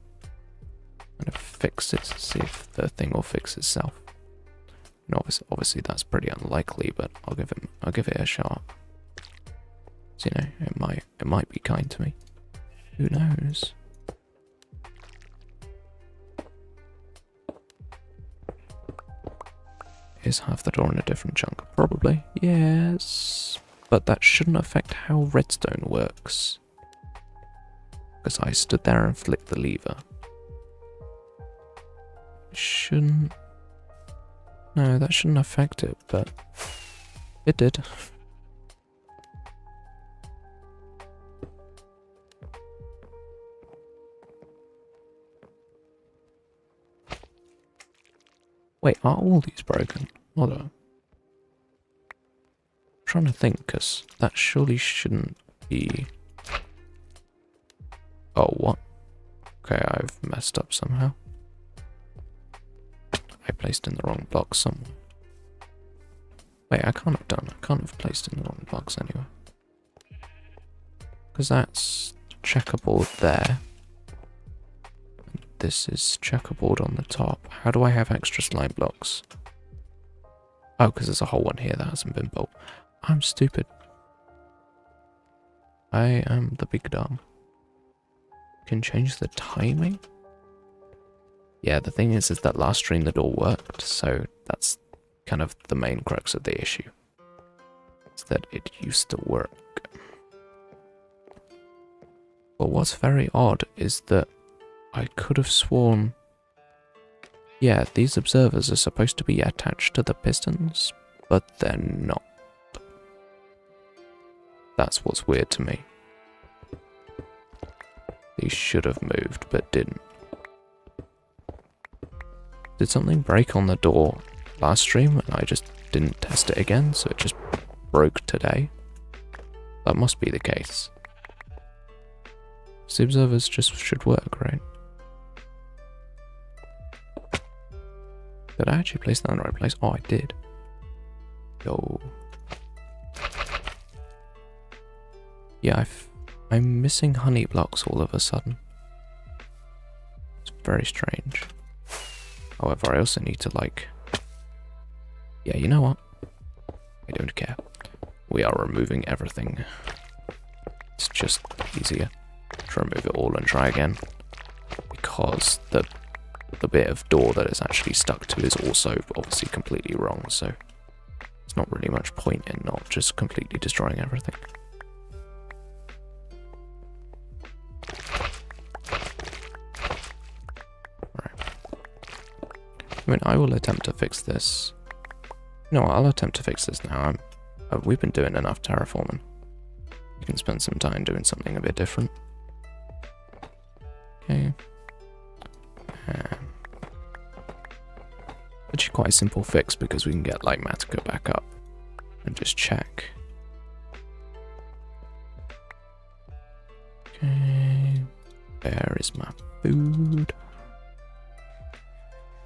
kind of fix it, see if the thing will fix itself. And obviously that's pretty unlikely, but I'll give it a shot. So, you know, it might be kind to me. Who knows? Is half the door in a different chunk? Probably. Yes. But that shouldn't affect how redstone works. Because I stood there and flicked the lever. Shouldn't... No, that shouldn't affect it, but... It did. Wait, are all these broken? Hold on. I'm trying to think, because that surely shouldn't be... Oh, what? Okay, I've messed up somehow. I placed in the wrong block somewhere. Wait, I can't have done. I can't have placed in the wrong blocks anyway. Because that's checkerboard there. And this is checkerboard on the top. How do I have extra slime blocks? Oh, because there's a whole one here that hasn't been built. I'm stupid. I am the big dumb. Can change the timing? Yeah, the thing is that last stream the door worked, so that's kind of the main crux of the issue. Is that it used to work. But what's very odd is that I could have sworn... Yeah, these observers are supposed to be attached to the pistons, but they're not. That's what's weird to me. These should have moved, but didn't. Did something break on the door last stream and I just didn't test it again, so it just broke today? That must be the case. The observers just should work, right? Did I actually place that in the right place? Oh, I did. Yo. Yeah, I'm missing honey blocks all of a sudden. It's very strange. However, I also need to, like... Yeah, you know what? I don't care. We are removing everything. It's just easier to remove it all and try again. Because the bit of door that it's actually stuck to is also obviously completely wrong, so... There's not really much point in not just completely destroying everything. I mean, I will attempt to fix this. No, I'll attempt to fix this now. We've been doing enough terraforming. You can spend some time doing something a bit different. Okay. Actually quite a simple fix because we can get like Matica back up and just check. Okay. Where is my food?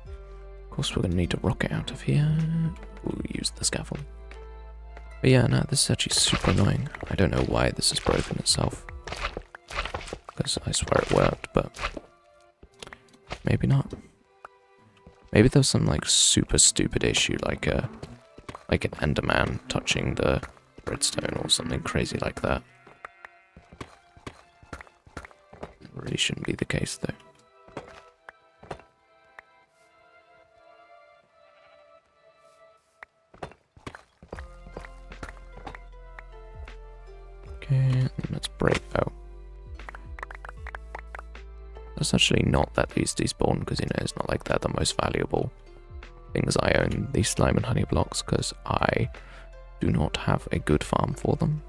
Of course we're going to need to rocket out of here. We'll use the scaffold. But yeah, no, this is actually super annoying. I don't know why this has broken itself. Because I swear it worked, but... Maybe not. Maybe there's some like super stupid issue like an Enderman touching the redstone or something crazy like that. It really shouldn't be the case though. Okay, let's break. Oh. That's actually not that these despawn because, you know, it's not like they're the most valuable things I own, these slime and honey blocks, because I do not have a good farm for them.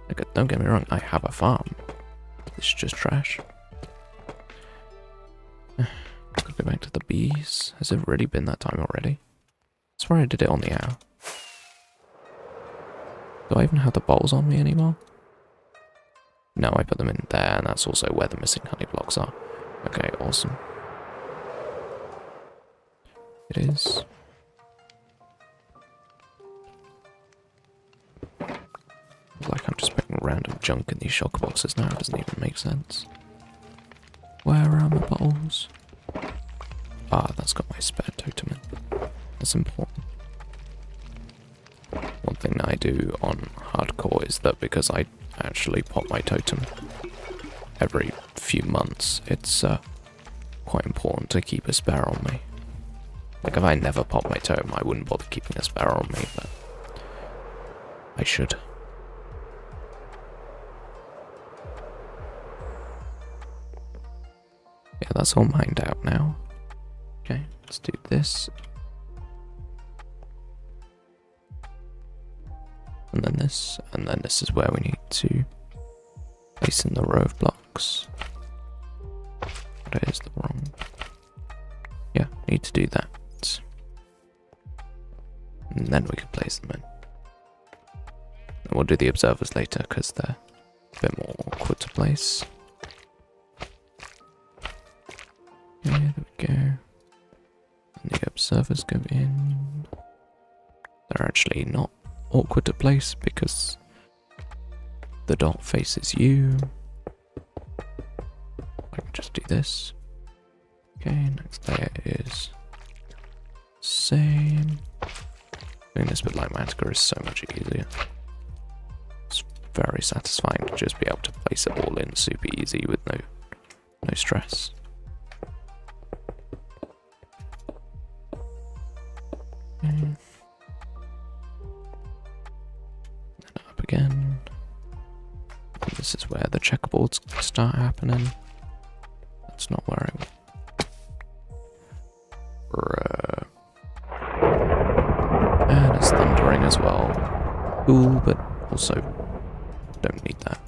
Like, don't get me wrong, I have a farm. It's just trash. Gotta go back to the bees. Has it really been that time already? I swear I did it on the hour. Do I even have the bowls on me anymore? No, I put them in there, and that's also where the missing honey blocks are. Okay, awesome. It is. Like I'm just putting random junk in these shock boxes now, it doesn't even make sense. Where are my bottles? Ah, that's got my spare totem in. That's important. do on hardcore is that because I actually pop my totem every few months, it's quite important to keep a spare on me. Like, if I never pop my totem, I wouldn't bother keeping a spare on me, but I should. Yeah, that's all mined out now. Okay, let's do this. And then this is where we need to place in the row of blocks. That is the wrong. Yeah, need to do that. And then we can place them in. And we'll do the observers later because they're a bit more awkward to place. Okay, there we go. And the observers go in. They're actually not awkward to place because the dot faces you. I can just do this. Okay, next layer is same. Doing this with Lightmatica is so much easier. It's very satisfying to just be able to place it all in super easy with no stress. Okay. Then up again. And this is where the checkerboards start happening. That's not where I want. And it's thundering as well. Cool, but also don't need that.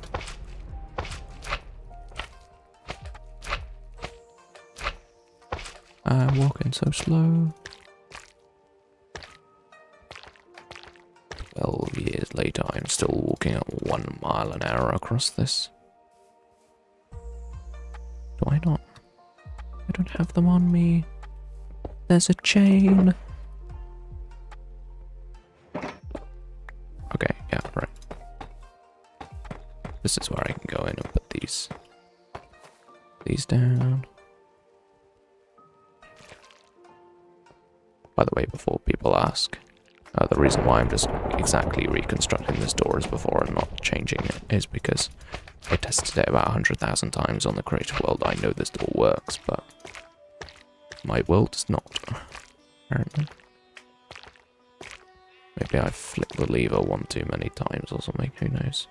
I'm walking so slow. 12 years later, I'm still walking at 1 mile an hour across this. Do I not? I don't have them on me. There's a chain. Okay, yeah, right. This is where I can go in and put these down. By the way, before people ask, the reason why I'm just exactly reconstructing this door as before and not changing it is because I tested it about 100,000 times on the creative world. I know this door works, but my world does not, apparently. Maybe I've flicked the lever one too many times or something, who knows.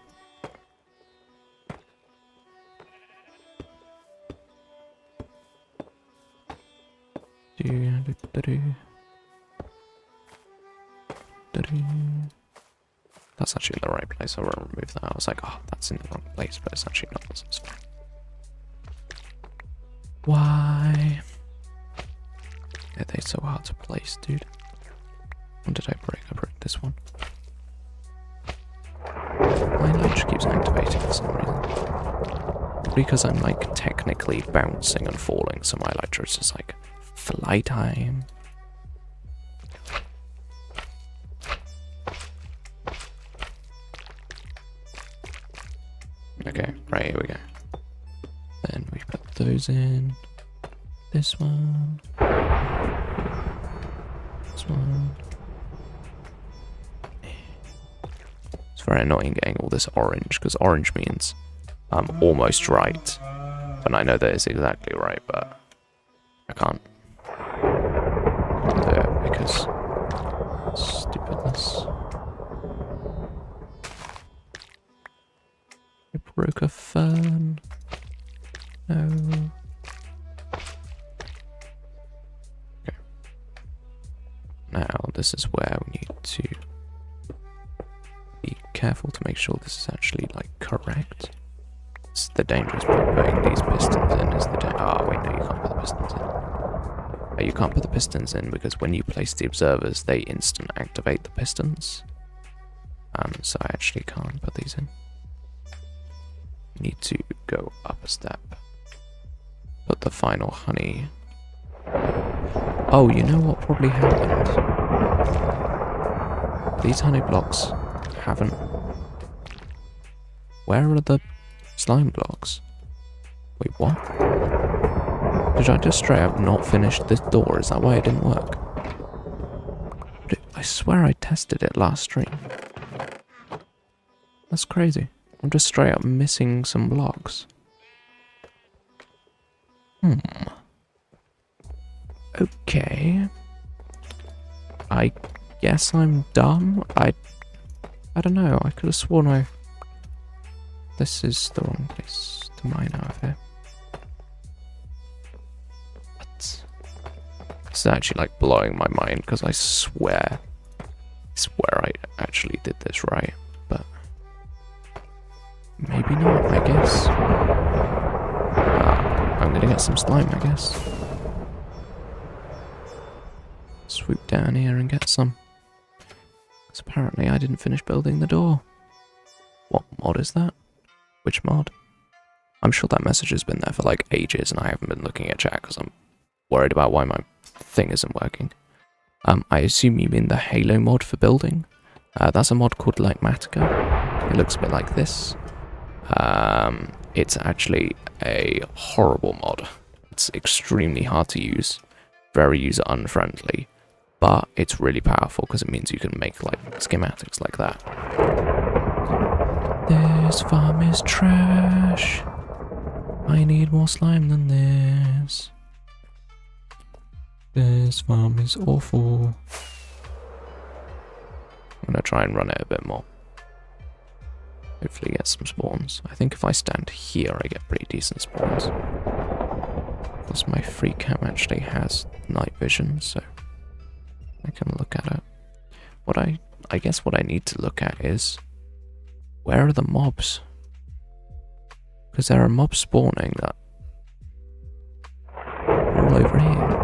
That's actually the right place. I will remove that. I was like, oh, that's in the wrong place, but it's actually not. So it's fine. Why are they so hard to place, dude? When did I break? I broke this one. My light just keeps activating for some reason. Because I'm like technically bouncing and falling, so my light is just like fly time. Okay, right, here we go. Then we put those in. This one. This one. It's very annoying getting all this orange, because orange means I'm almost right. And I know that it's exactly right, but I can't do it because stupidness. I broke a fern. No. Okay. Now this is where we need to be careful to make sure this is actually like correct. It's the dangerous part putting these pistons in is the wait, no, you can't put the pistons in. You can't put the pistons in because when you place the observers, they instant activate the pistons. So I actually can't put these in. Need to go up a step. Put the final honey. Oh, you know what probably happened? These honey blocks haven't. Where are the slime blocks? Wait, what? Did I just straight up not finish this door? Is that why it didn't work? I swear I tested it last stream. That's crazy. I'm just straight up missing some blocks. Okay. I guess I'm dumb. I don't know. I could have sworn this is the wrong place to mine out of here. But it's actually like blowing my mind because I swear I actually did this right, but maybe not, I guess. I'm gonna get some slime, I guess. Swoop down here and get some. Because apparently I didn't finish building the door. What mod is that? Which mod? I'm sure that message has been there for like ages and I haven't been looking at chat because I'm worried about why my thing isn't working. I assume you mean the Halo mod for building. That's a mod called Lightmatica. It looks a bit like this. It's actually a horrible mod. It's extremely hard to use, very user unfriendly, but it's really powerful because it means you can make like schematics like that. This farm is trash. I need more slime than this. This farm is awful. I'm gonna try and run it a bit more. Hopefully get some spawns. I think if I stand here I get pretty decent spawns. Plus my free cam actually has night vision, so I can look at it. I guess what I need to look at is, where are the mobs? Because there are mobs spawning that are all over here.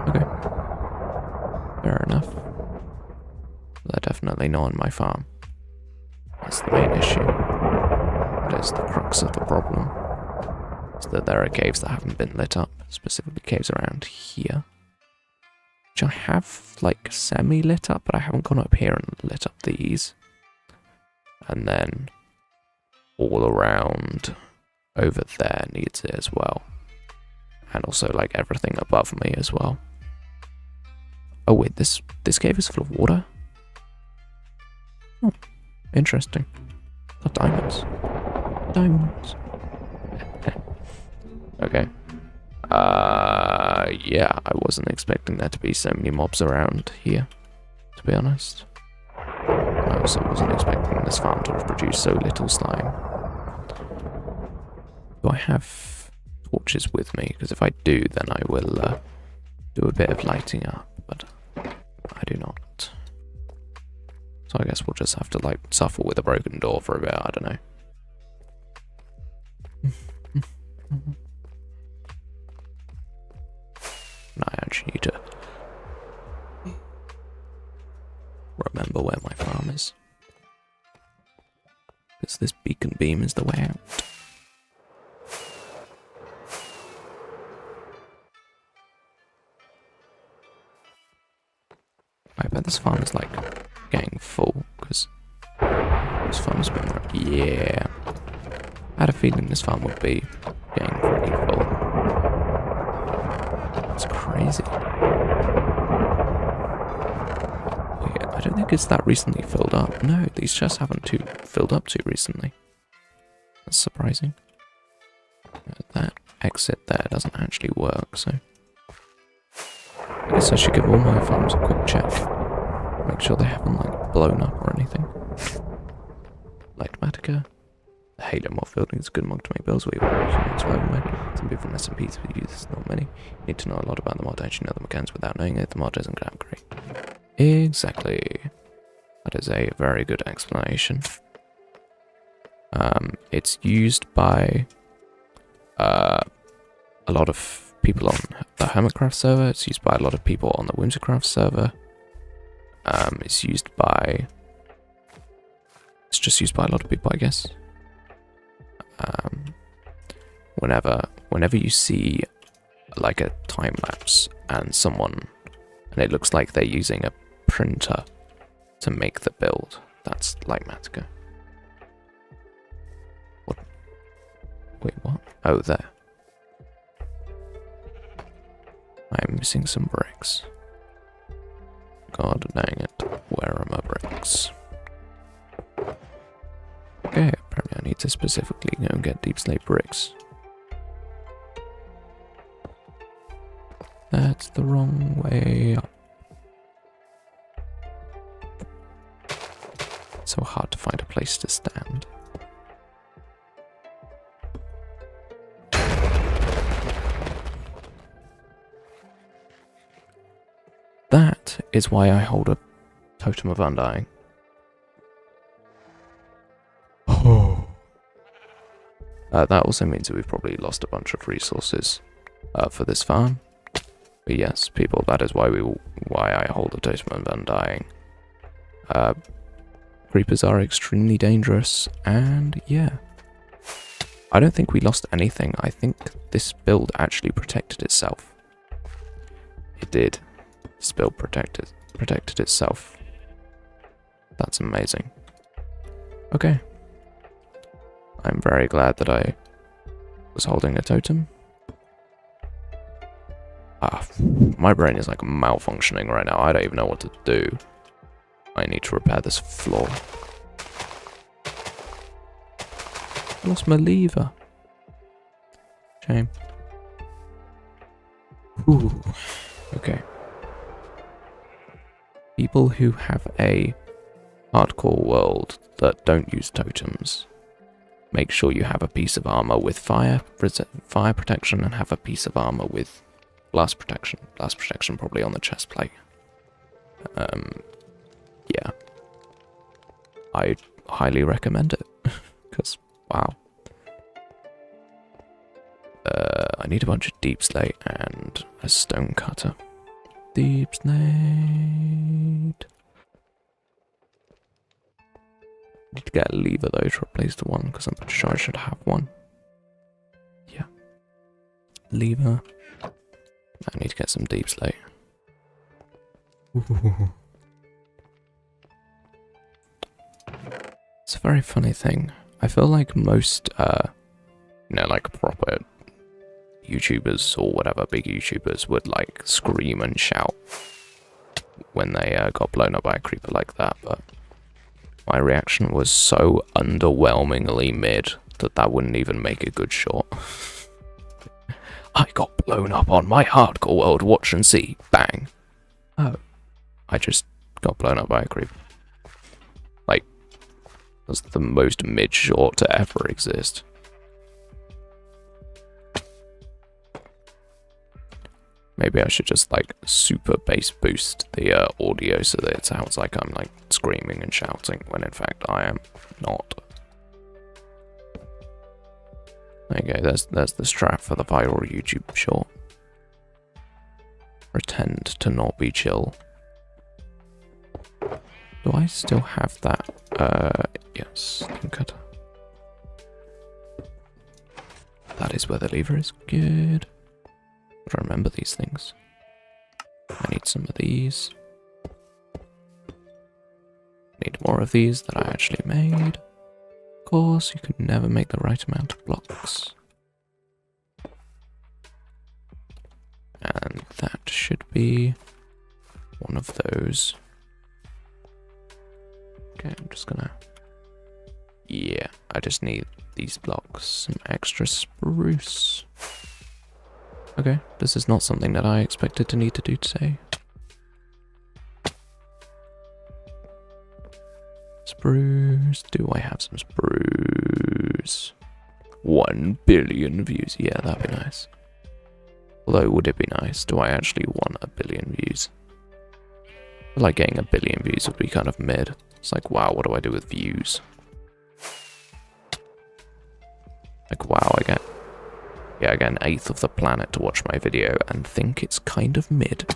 Okay. Fair enough. They're definitely not on my farm. That's the main issue. That is the crux of the problem. Is that there are caves that haven't been lit up. Specifically caves around here. Which I have like semi-lit up, but I haven't gone up here and lit up these. And then all around over there needs it as well. And also like everything above me as well. Oh wait, this cave is full of water? Oh, interesting. Oh, diamonds. Diamonds. Okay. Yeah, I wasn't expecting there to be so many mobs around here, to be honest. I also wasn't expecting this farm to have produced so little slime. Do I have torches with me? Because if I do, then I will do a bit of lighting up, but I do not. So I guess we'll just have to like suffer with a broken door for a bit, I don't know. I actually need to remember where my farm is. Because this beacon beam is the way out. I bet this farm is like getting full, because this farm's been like, yeah. I had a feeling this farm would be getting pretty full. It's crazy. Yeah, I don't think it's that recently filled up. No, these chests haven't filled up too recently. That's surprising. That exit there doesn't actually work, so I guess I should give all my farms a quick check. Make sure they haven't like blown up or anything. Lightmatica. The Halo mod building is a good mod to make builds where you want to survival mode. Some people in SMPs will use this, not many. You need to know a lot about the mod to actually know the mechanics without knowing it. The mod isn't going to upgrade. Exactly. That is a very good explanation. It's used by a lot of people on the Hermitcraft server. It's used by a lot of people on the Whimsicraft server. It's just used by a lot of people, I guess. Whenever you see like a time lapse and it looks like they're using a printer to make the build, that's Lightmatica. What? Wait, what? Oh, there. I'm missing some bricks. God dang it. Where are my bricks? to specifically go and get deep slate bricks. That's the wrong way up. It's so hard to find a place to stand. That is why I hold a totem of undying. Oh. That also means that we've probably lost a bunch of resources for this farm. But yes, people, that is why I hold a totem of undying. Creepers are extremely dangerous, and yeah. I don't think we lost anything. I think this build actually protected itself. It did. This build protected itself. That's amazing. Okay. I'm very glad that I was holding a totem. My brain is like malfunctioning right now. I don't even know what to do. I need to repair this floor. I lost my lever. Shame. Ooh. Okay. People who have a hardcore world that don't use totems, make sure you have a piece of armor with fire protection and have a piece of armor with blast protection. Blast protection probably on the chest plate. Yeah. I highly recommend it. Because, wow. I need a bunch of deep slate and a stone cutter. Deep slate. Need to get a lever though to replace the one, because I'm pretty sure I should have one. Yeah. Lever. I need to get some deep slate. Ooh. It's a very funny thing. I feel like most, like proper YouTubers or whatever, big YouTubers would like scream and shout when they got blown up by a creeper like that, but my reaction was so underwhelmingly mid that wouldn't even make a good short. I got blown up on my hardcore world, watch and see, bang. Oh, I just got blown up by a creeper. Like, that's the most mid short to ever exist. Maybe I should just like super bass boost the audio so that it sounds like I'm like screaming and shouting when in fact I am not. There you go, there's the strat for the viral YouTube short. Pretend to not be chill. Do I still have that? Yes, stone cutter. That is where the lever is. Good. Gotta remember these things. I need some of these. Need more of these that I actually made. Of course, you can never make the right amount of blocks. And that should be one of those. Okay, I'm just gonna... Yeah, I just need these blocks. Some extra spruce. Okay, this is not something that I expected to need to do today. Spruce. Do I have some spruce? 1 billion views. Yeah, that'd be nice. Although, would it be nice? Do I actually want 1 billion views? I feel like getting 1 billion views would be kind of mid. It's like, wow, what do I do with views? Like, wow, I get 1/8 of the planet to watch my video and think it's kind of mid.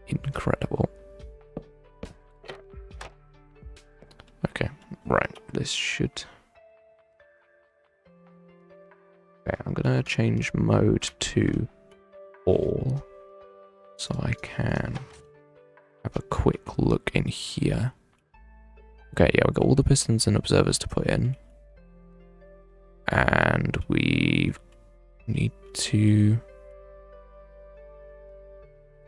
Incredible. Okay, right, this should... Okay, I'm gonna change mode to all, so I can have a quick look in here. Okay, yeah, we've got all the pistons and observers to put in. And we need to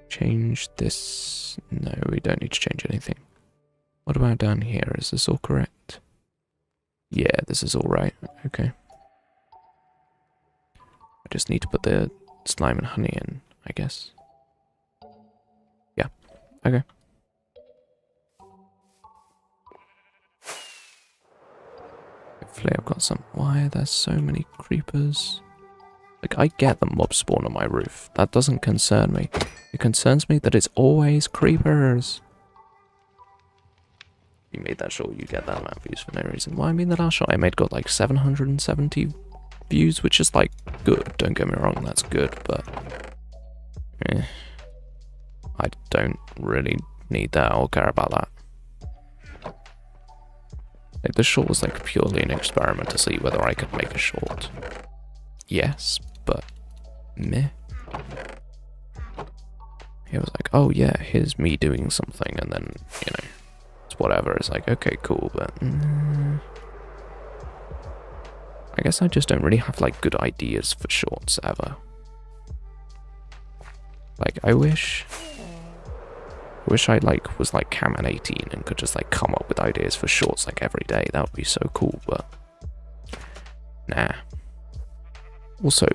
change this. No, we don't need to change anything. What about down here? Is this all correct? Yeah, this is alright. Okay. I just need to put the slime and honey in, I guess. Yeah. Okay. Hopefully I've got some. Why are there so many creepers? Like, I get the mob spawn on my roof. That doesn't concern me. It concerns me that it's always creepers. You made that short, you get that amount of views for no reason. Why, I mean, the last shot I made got like 770 views, which is like good. Don't get me wrong, that's good, but I don't really need that or care about that. Like, the short was like purely an experiment to see whether I could make a short. Yes, but meh. He was like, oh yeah, here's me doing something, and then, you know, it's whatever. It's like, okay, cool, but I guess I just don't really have like good ideas for shorts ever. Like, I wish I like was like Cameron 18 and could just like come up with ideas for shorts like every day. That would be so cool, but nah. Also,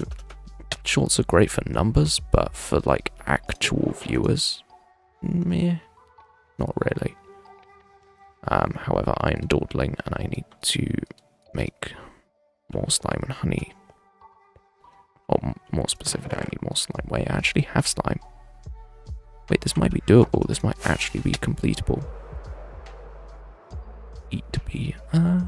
shorts are great for numbers, but for like actual viewers, meh, not really. However, I am dawdling and I need to make more slime and honey. Or more specifically, I need more slime. Wait, I actually have slime. Wait, this might be doable. This might actually be completable. Eat to be, nah.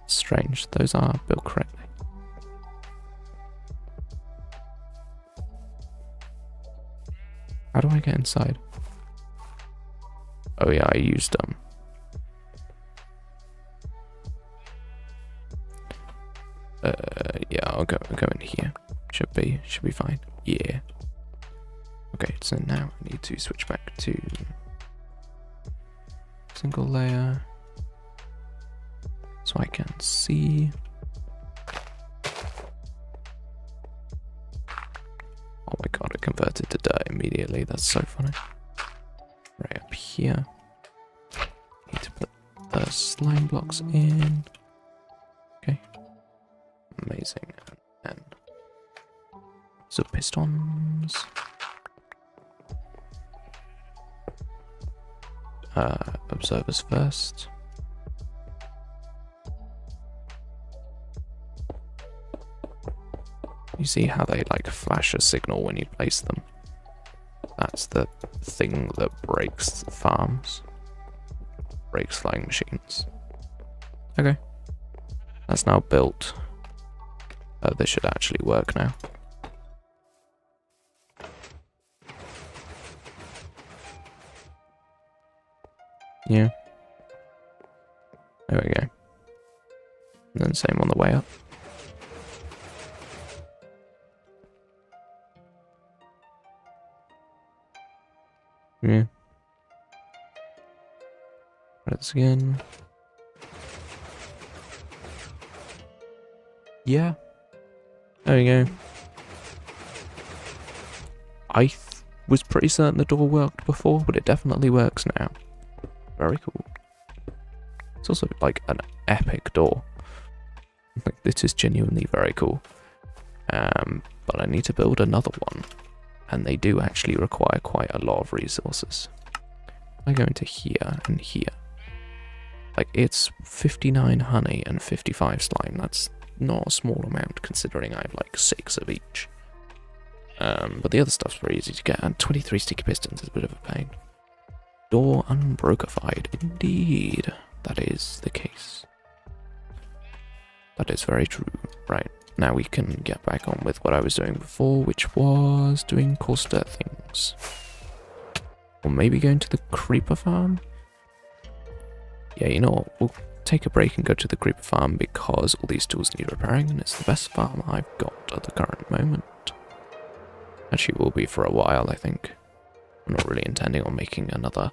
Strange, those are built correctly. How do I get inside? Oh yeah, I used yeah, I'll go in here. Should be fine. Yeah. Okay, so now I need to switch back to single layer so I can see. Oh my god, it converted to dirt immediately. That's so funny. Right up here. Need to put the slime blocks in. Okay. Amazing. And so pistons. Observers first. You see how they like flash a signal when you place them? That's the thing that breaks farms. Breaks flying machines. Okay. That's now built. This should actually work now. Yeah. There we go. And then same on the way up. Yeah. Try this again. Yeah. There we go. I was pretty certain the door worked before, but it definitely works now. Very cool. It's also like an epic door. Like, this is genuinely very cool. But I need to build another one. And they do actually require quite a lot of resources. I go into here and here. Like, it's 59 honey and 55 slime. That's not a small amount considering I have like 6 of each. But the other stuff's very easy to get, and 23 sticky pistons is a bit of a pain. Door unbrokified. Indeed, that is the case. That is very true. Right, now we can get back on with what I was doing before, which was doing coarse dirt things. Or maybe going to the creeper farm? Yeah, you know what, we'll take a break and go to the creeper farm because all these tools need repairing and it's the best farm I've got at the current moment. Actually will be for a while, I think. I'm not really intending on making another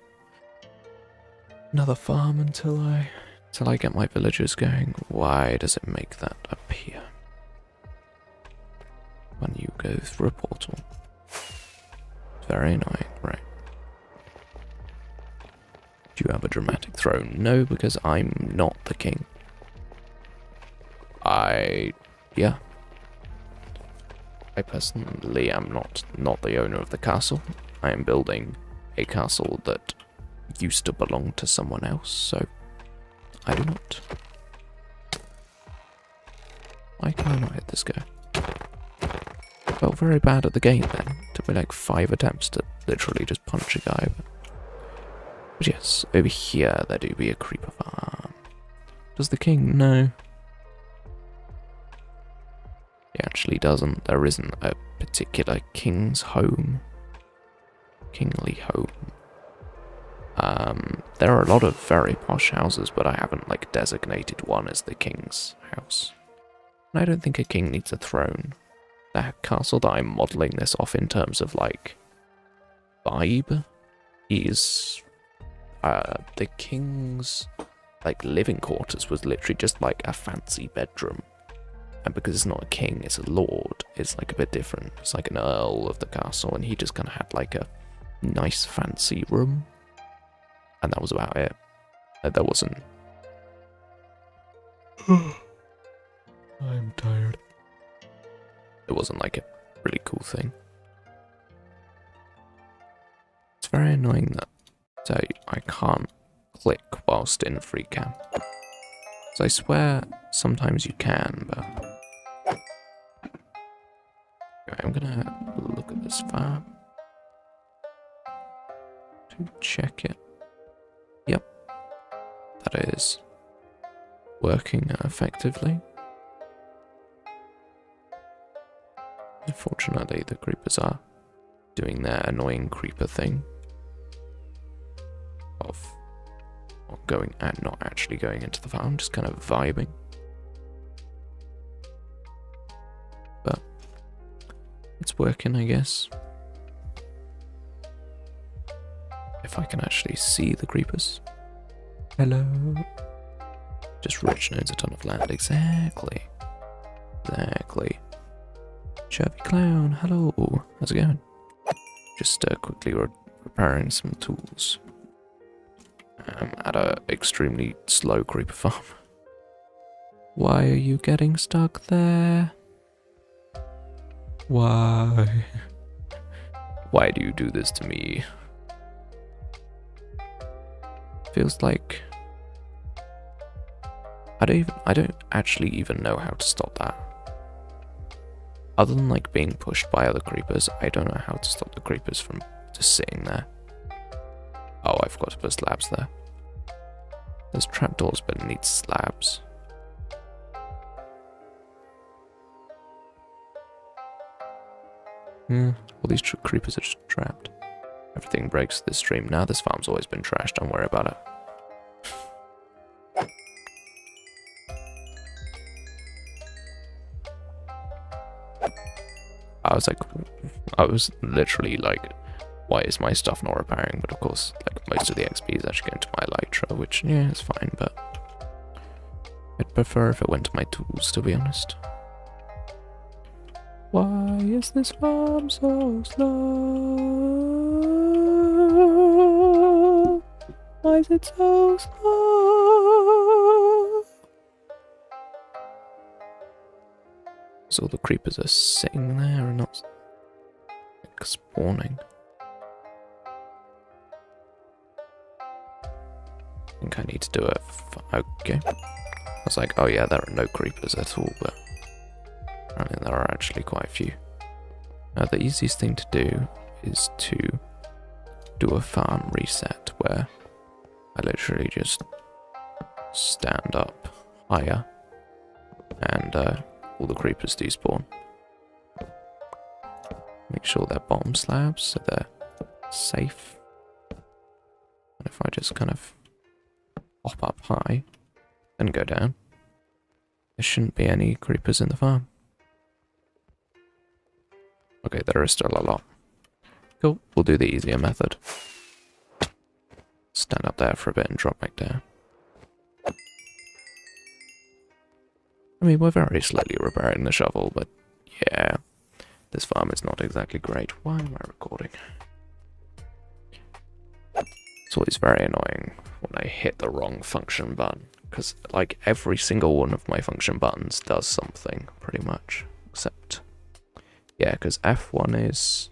farm until I get my villagers going. Why does it make that appear when you go through a portal? It's very annoying, right? have a dramatic throne? No, because I'm not the king. Yeah. I personally am not the owner of the castle. I am building a castle that used to belong to someone else, so I do not. Why can I not hit this guy? Felt very bad at the game then. Took me like 5 attempts to literally just punch a guy. But yes, over here there do be a creeper farm. Does the king? No. He actually doesn't. There isn't a particular king's home. Kingly home. There are a lot of very posh houses, but I haven't like designated one as the king's house. And I don't think a king needs a throne. The castle that I'm modelling this off in terms of like vibe is the king's like living quarters was literally just like a fancy bedroom. And because it's not a king, it's a lord, it's like a bit different. It's like an earl of the castle, and he just kind of had like a nice fancy room. And that was about it. There wasn't... I'm tired. It wasn't like a really cool thing. It's very annoying that I can't click whilst in free cam. So I swear sometimes you can, but... Okay, I'm gonna look at this farm to check it. Yep, that is working effectively. Unfortunately, the creepers are doing their annoying creeper thing of going and not actually going into the farm, just kind of vibing. But it's working, I guess. If I can actually see the creepers. Hello. Just Rich knows a ton of land. Exactly. Exactly. Chubby Clown, hello. How's it going? Just quickly repairing some tools. At a extremely slow creeper farm. Why are you getting stuck there? Why? Why do you do this to me? Feels like I don't actually even know how to stop that. Other than like being pushed by other creepers, I don't know how to stop the creepers from just sitting there. Oh, I forgot to put slabs there. There's trapdoors, but it needs slabs. All these creepers are just trapped. Everything breaks this stream. Now this farm's always been trashed, don't worry about it. I was literally like, why is my stuff not repairing? But of course, like most of the XP is actually going to my elytra, which yeah, it's fine, but I'd prefer if it went to my tools, to be honest. Why is this farm so slow? Why is it so slow? So all the creepers are sitting there and not like, spawning. I think I need to do it. Okay. I was like, oh yeah, there are no creepers at all, but apparently there are actually quite a few. Now the easiest thing to do is to do a farm reset where I literally just stand up higher and all the creepers despawn. Make sure they're bottom slabs so they're safe. And if I just kind of hop up high and go down, there shouldn't be any creepers in the farm. Okay, there is still a lot. Cool, we'll do the easier method. Stand up there for a bit and drop back down. I mean, we're very slowly repairing the shovel, but yeah, this farm is not exactly great. Why am I recording? It's always very annoying when I hit the wrong function button. Because, like, every single one of my function buttons does something, pretty much. Except, yeah, because F1 is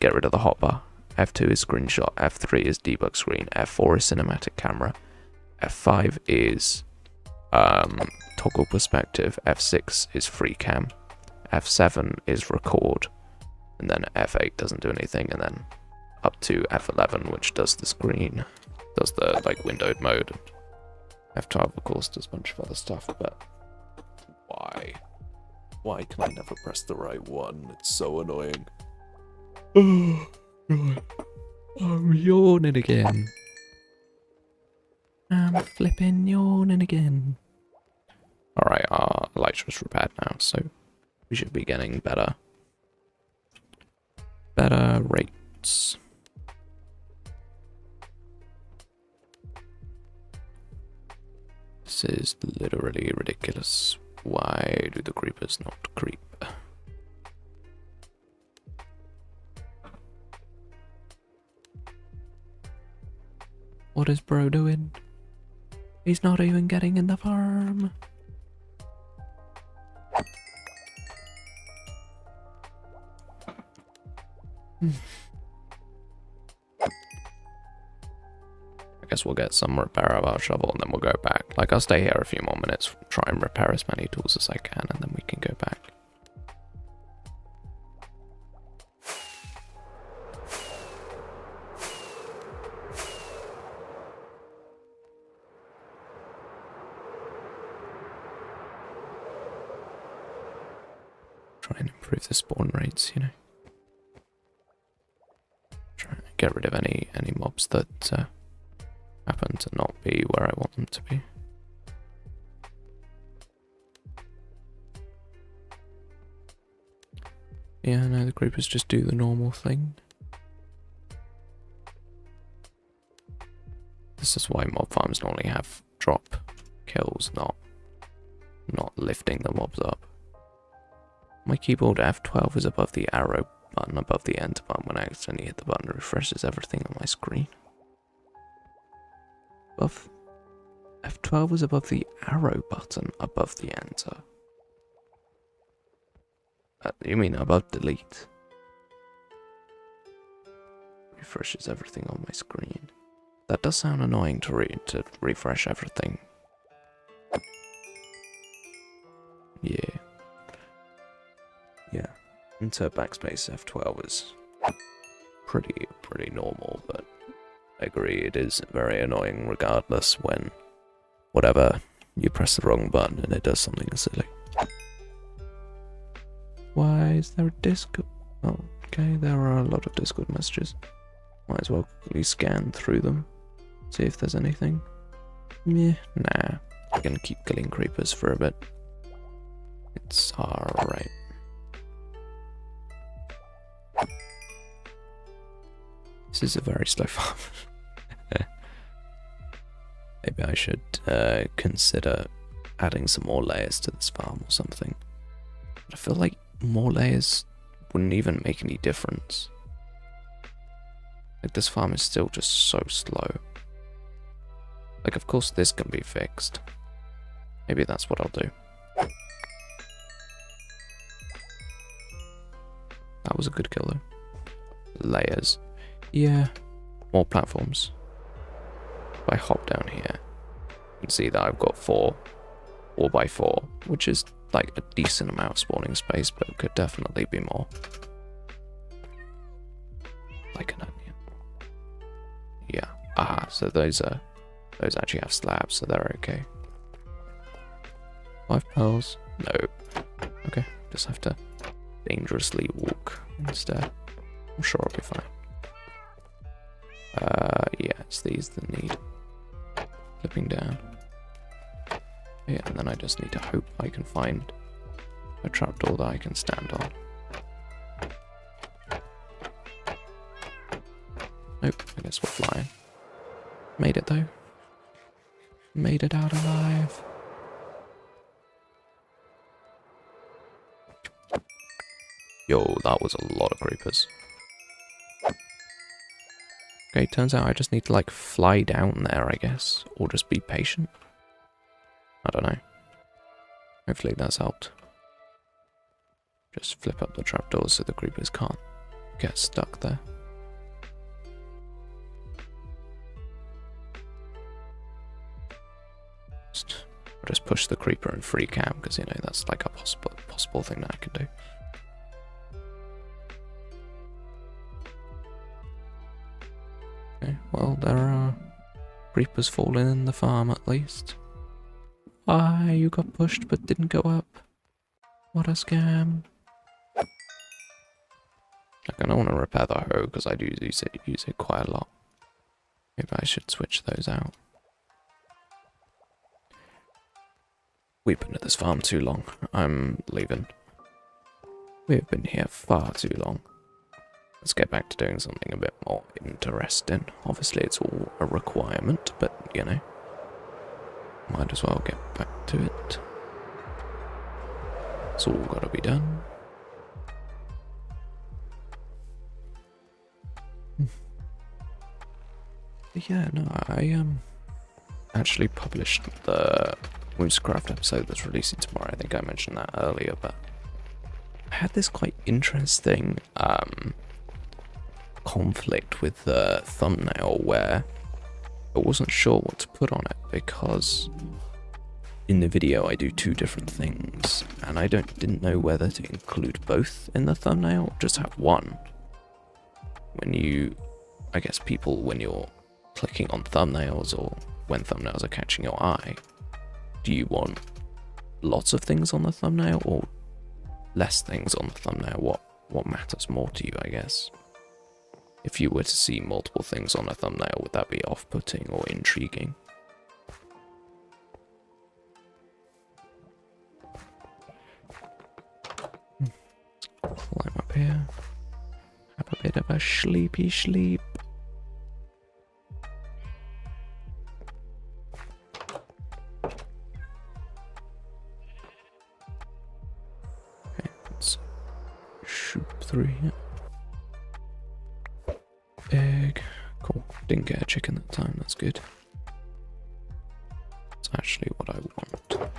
get rid of the hotbar. F2 is screenshot. F3 is debug screen. F4 is cinematic camera. F5 is toggle perspective. F6 is free cam. F7 is record. And then F8 doesn't do anything. And then up to F11, which does the screen, does the, like, windowed mode. F12, of course, does a bunch of other stuff, but why? Why can I never press the right one? It's so annoying. Oh, God. I'm yawning again. I'm flipping yawning again. Alright, our elytra's repaired now, so we should be getting better rates. This is literally ridiculous. Why do the creepers not creep? What is bro doing? He's not even getting in the farm. I guess we'll get some repair of our shovel and then we'll go back. Like, I'll stay here a few more minutes, try and repair as many tools as I can, and then we can go back. Try and improve the spawn rates, you know. Try and get rid of any mobs that happen to not be where I want them to be. Yeah, no, the creepers just do the normal thing. This is why mob farms normally have drop kills, not lifting the mobs up. My keyboard F12 is above the arrow button, above the enter button. When I accidentally hit the button, it refreshes everything on my screen. Above F12 is above the arrow button, above the enter. You mean above delete? Refreshes everything on my screen. That does sound annoying to refresh everything. Yeah. Yeah. Into backspace F12 is pretty normal, but I agree it is very annoying regardless when whatever you press the wrong button and it does something silly. Why is there a Discord? Oh, okay, there are a lot of Discord messages. Might as well quickly scan through them, see if there's anything. Meh, nah. I'm gonna keep killing creepers for a bit. It's alright. This is a very slow farm. Maybe I should consider adding some more layers to this farm or something. But I feel like more layers wouldn't even make any difference. Like, this farm is still just so slow. Like, of course this can be fixed. Maybe that's what I'll do. That was a good kill though. Layers. Yeah. More platforms. If I hop down here, you can see that I've got 4x4, which is like a decent amount of spawning space, but could definitely be more. Like an onion. Yeah. Aha, so those actually have slabs, so they're okay. 5 pearls? No. Okay, just have to dangerously walk instead. I'm sure I'll be fine. Yeah, it's these that need flipping down. Yeah, and then I just need to hope I can find a trapdoor that I can stand on. Nope, I guess we're flying. Made it though. Made it out alive. Yo, that was a lot of creepers. Okay, turns out I just need to like fly down there, I guess. Or just be patient. I don't know. Hopefully that's helped. Just flip up the trapdoors so the creepers can't get stuck there. Just push the creeper and free cam, because you know that's like a possible thing that I can do. Okay, well there are creepers falling in the farm at least. Ah, you got pushed but didn't go up. What a scam. Like, I don't want to repair the hoe because I do use it quite a lot. Maybe I should switch those out. We've been at this farm too long. I'm leaving. We've been here far too long. Let's get back to doing something a bit more interesting. Obviously it's all a requirement, but you know, might as well get back to it. It's all got to be done. Yeah, no, I actually published the Moosecraft episode that's releasing tomorrow. I think I mentioned that earlier, but I had this quite interesting conflict with the thumbnail where I wasn't sure what to put on it, because in the video I do two different things and I didn't know whether to include both in the thumbnail or just have one. When you, I guess people, when you're clicking on thumbnails or when thumbnails are catching your eye, do you want lots of things on the thumbnail or less things on the thumbnail? What matters more to you, I guess? If you were to see multiple things on a thumbnail, would that be off-putting or intriguing? Climb up here. Have a bit of a sleepy sleep. Okay, let's shoot through here. Egg. Cool. Didn't get a chicken that time, that's good. That's actually what I want.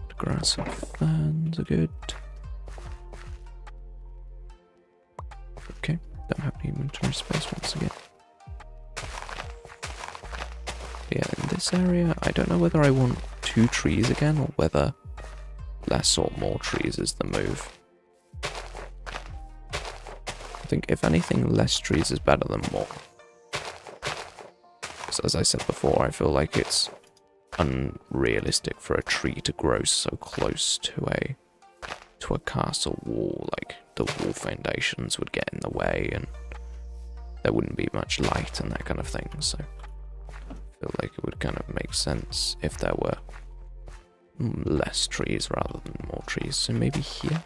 The grass and ferns are good. Okay, don't have any inventory space once again. Yeah, in this area, I don't know whether I want 2 trees again or whether less or more trees is the move. I think, if anything, less trees is better than more. Because as I said before, I feel like it's unrealistic for a tree to grow so close to a castle wall. Like, the wall foundations would get in the way and there wouldn't be much light and that kind of thing. So I feel like it would kind of make sense if there were less trees rather than more trees. So maybe here?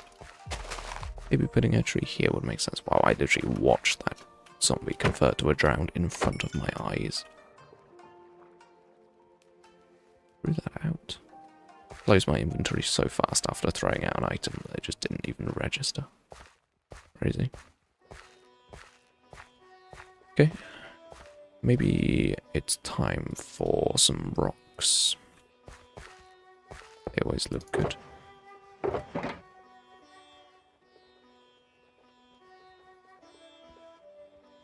Maybe putting a tree here would make sense. Wow, I literally watched that zombie convert to a drowned in front of my eyes. Threw that out. Closed my inventory so fast after throwing out an item that it just didn't even register. Crazy. Okay. Maybe it's time for some rocks. They always look good.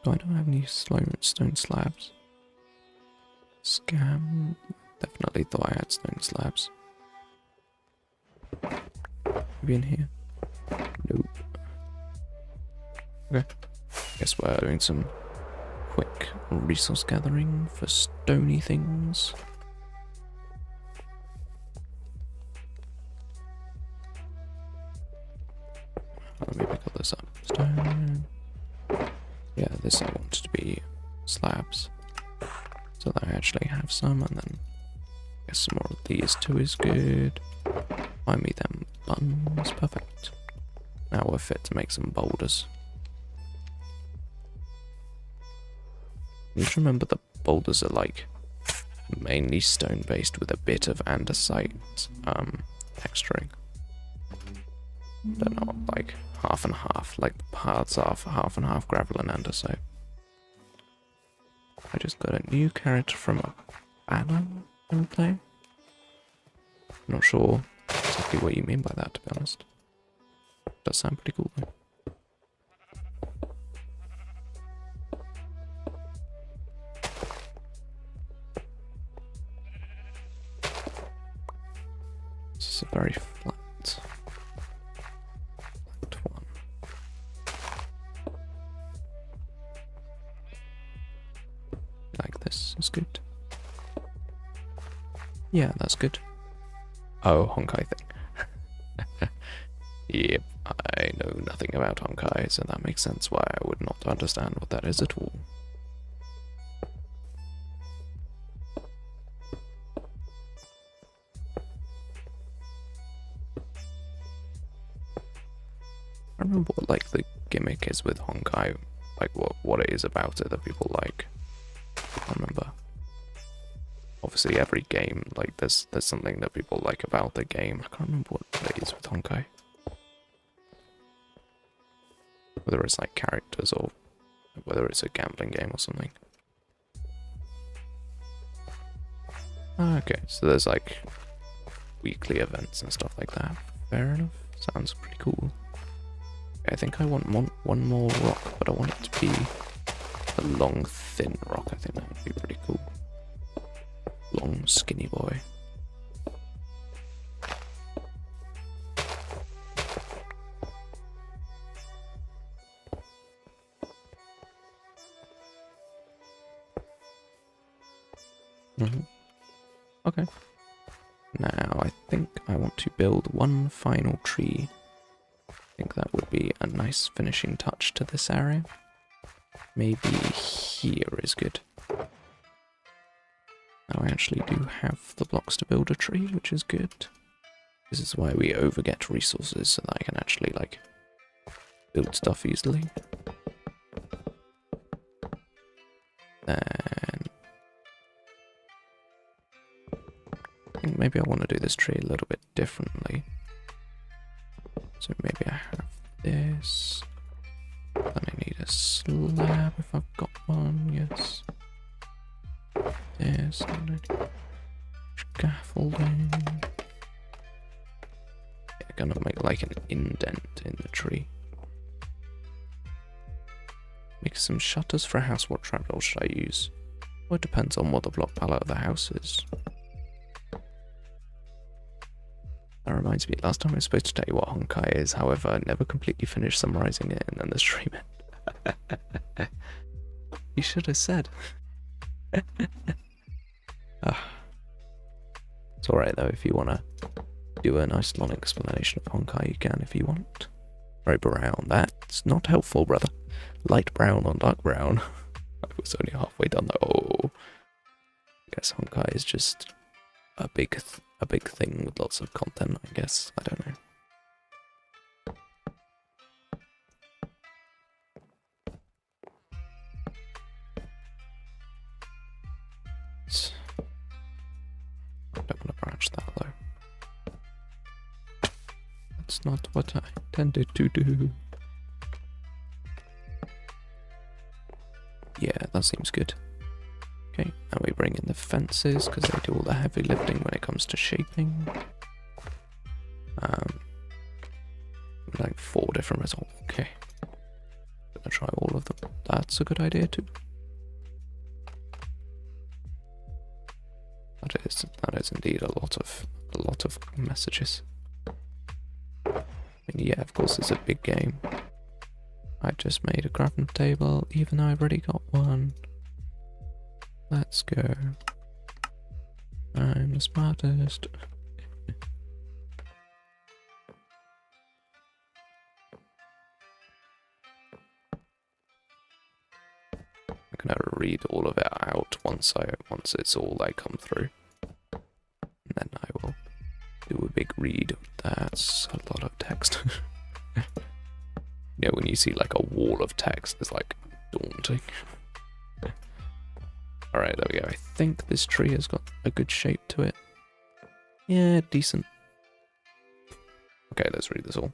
Oh, I don't have any stone slabs. Scam. Definitely thought I had stone slabs. Maybe in here? Nope. Okay. Guess we're doing some quick resource gathering for stony things. Let me pick all this up. Stone. Yeah, this I want to be slabs. So that I actually have some, and then I guess some more of these too is good. Find me them buns, perfect. Now we're fit to make some boulders. Just remember the boulders are like mainly stone based with a bit of andesite texturing. They're not like half and half, like the paths are for half and half gravel and andesite. I just got a new character from a banner in play. Not sure exactly what you mean by that, to be honest. Does sound pretty cool though. This is a very flat one. Like this is good. Yeah, that's good. Oh, Honkai thing. Yep, I know nothing about Honkai, so that makes sense why I would not understand what that is at all. I remember what like the gimmick is with Honkai, like what it is about it that people like. I remember. Obviously every game, like there's something that people like about the game. I can't remember what it is with Honkai. Whether it's like characters or whether it's a gambling game or something. Okay, so there's like weekly events and stuff like that. Fair enough. Sounds pretty cool. I think I want one more rock, but I want it to be a long, thin rock. I think that would be pretty cool. Long, skinny boy. Okay. Now I think I want to build one final tree. I think that would be a nice finishing touch to this area. Maybe here is good. Now I actually do have the blocks to build a tree, which is good. This is why we overget resources, so that I can actually, like, build stuff easily. Then I think maybe I want to do this tree a little bit differently. So maybe I have this. Then I need a slab if I've got one, yes. This, and I need scaffolding. Yeah, gonna make like an indent in the tree. Make some shutters for a house. What trapdoor should I use? Well, it depends on what the block palette of the house is. That reminds me, last time I was supposed to tell you what Honkai is, however, I never completely finished summarizing it and then the stream ended. You should have said. It's alright though, if you want to do a nice long explanation of Honkai, you can if you want. Very brown, that's not helpful, brother. Light brown on dark brown. I was only halfway done though. Oh. I guess Honkai is just a big thing with lots of content, I guess. I don't know. I don't want to branch that though. That's not what I intended to do. Yeah, that seems good. Okay, and we bring in the fences because they do all the heavy lifting when it comes to shaping. Like 4 different results. Okay, gonna try all of them. That's a good idea too. That is indeed a lot of messages. I mean, yeah, of course it's a big game. I just made a crafting table, even though I've already got one. Let's go. I'm the smartest. I'm gonna read all of it out once it's all like come through. And then I will do a big read. That's a lot of text. You know, when you see like a wall of text, it's like daunting. Alright, there we go. I think this tree has got a good shape to it. Yeah, decent. Okay, let's read this all.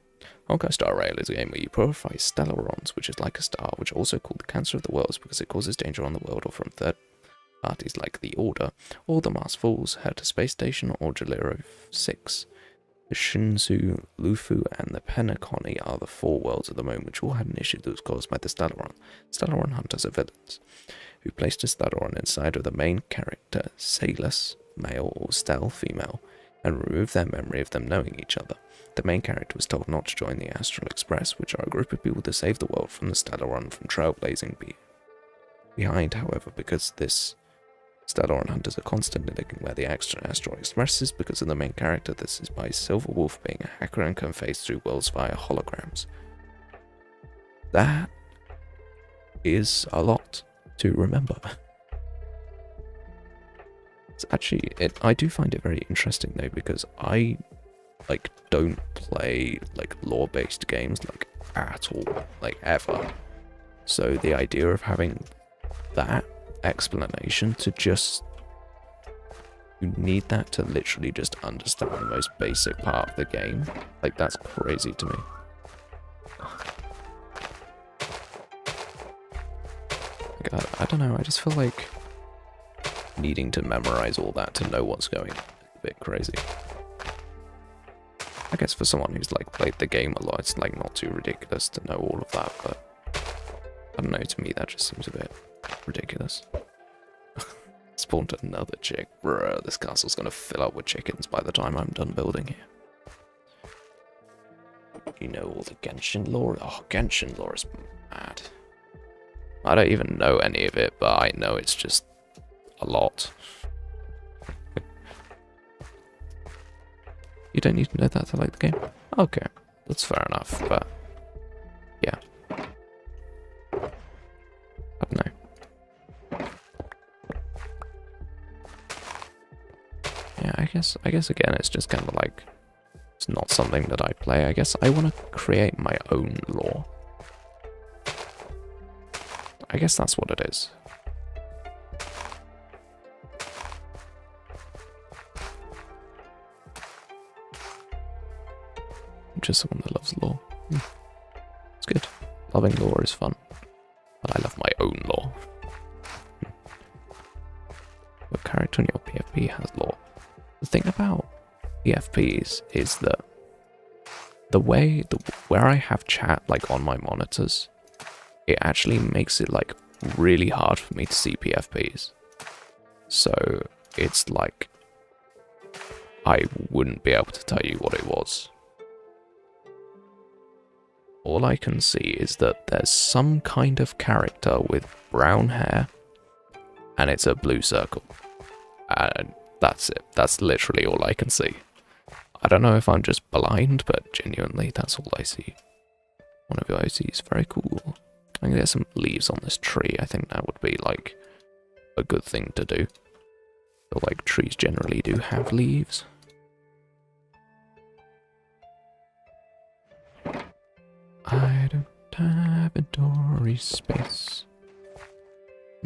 Honkai Star Rail is a game where you purify stellarons, which is like a star, which are also called the cancer of the worlds because it causes danger on the world or from third parties like the Order, or the Mars Falls, Herta Space Station, or Jalero 6. The Shinzu, Lufu, and the Penacony are the 4 worlds at the moment, which all had an issue that was caused by the Stellaron. Stellaron hunters are villains, who placed a Stellaron inside of the main character, Salus, male, or Stel, female, and removed their memory of them knowing each other. The main character was told not to join the Astral Express, which are a group of people to save the world from the Stellaron from trailblazing behind, however, because this Stellaron hunters are constantly looking where the Astral Express is because of the main character. This is by Silver Wolf being a hacker and can phase through worlds via holograms. That is a lot to remember. It's actually, I do find it very interesting though, because I don't play lore-based games at all, ever. So the idea of having that explanation to just, you need that to literally just understand the most basic part of the game, that's crazy to me. I don't know, I just feel like needing to memorize all that to know what's going on is a bit crazy. I guess for someone who's played the game a lot, it's not too ridiculous to know all of that, but I don't know, to me that just seems a bit ridiculous. Spawned another chick. Bruh, this castle's gonna fill up with chickens by the time I'm done building here. You know all the Genshin lore? Oh, Genshin lore is mad. I don't even know any of it, but I know it's just a lot. You don't need to know that to like the game? Okay, that's fair enough, but yeah. I don't know. Yeah, I guess again it's just kind of it's not something that I play. I guess I want to create my own lore. I guess that's what it is. I'm just someone that loves lore. It's good. Loving lore is fun. But I love my own lore. Your character in your PFP has lore. The thing about PFPs is that where I have chat on my monitors, it actually makes it really hard for me to see PFPs. So it's I wouldn't be able to tell you what it was. All I can see is that there's some kind of character with brown hair, and it's a blue circle. And that's it. That's literally all I can see. I don't know if I'm just blind, but genuinely, that's all I see. One of those is very cool. I can get some leaves on this tree. I think that would be a good thing to do. So trees generally do have leaves. I don't have inventory space.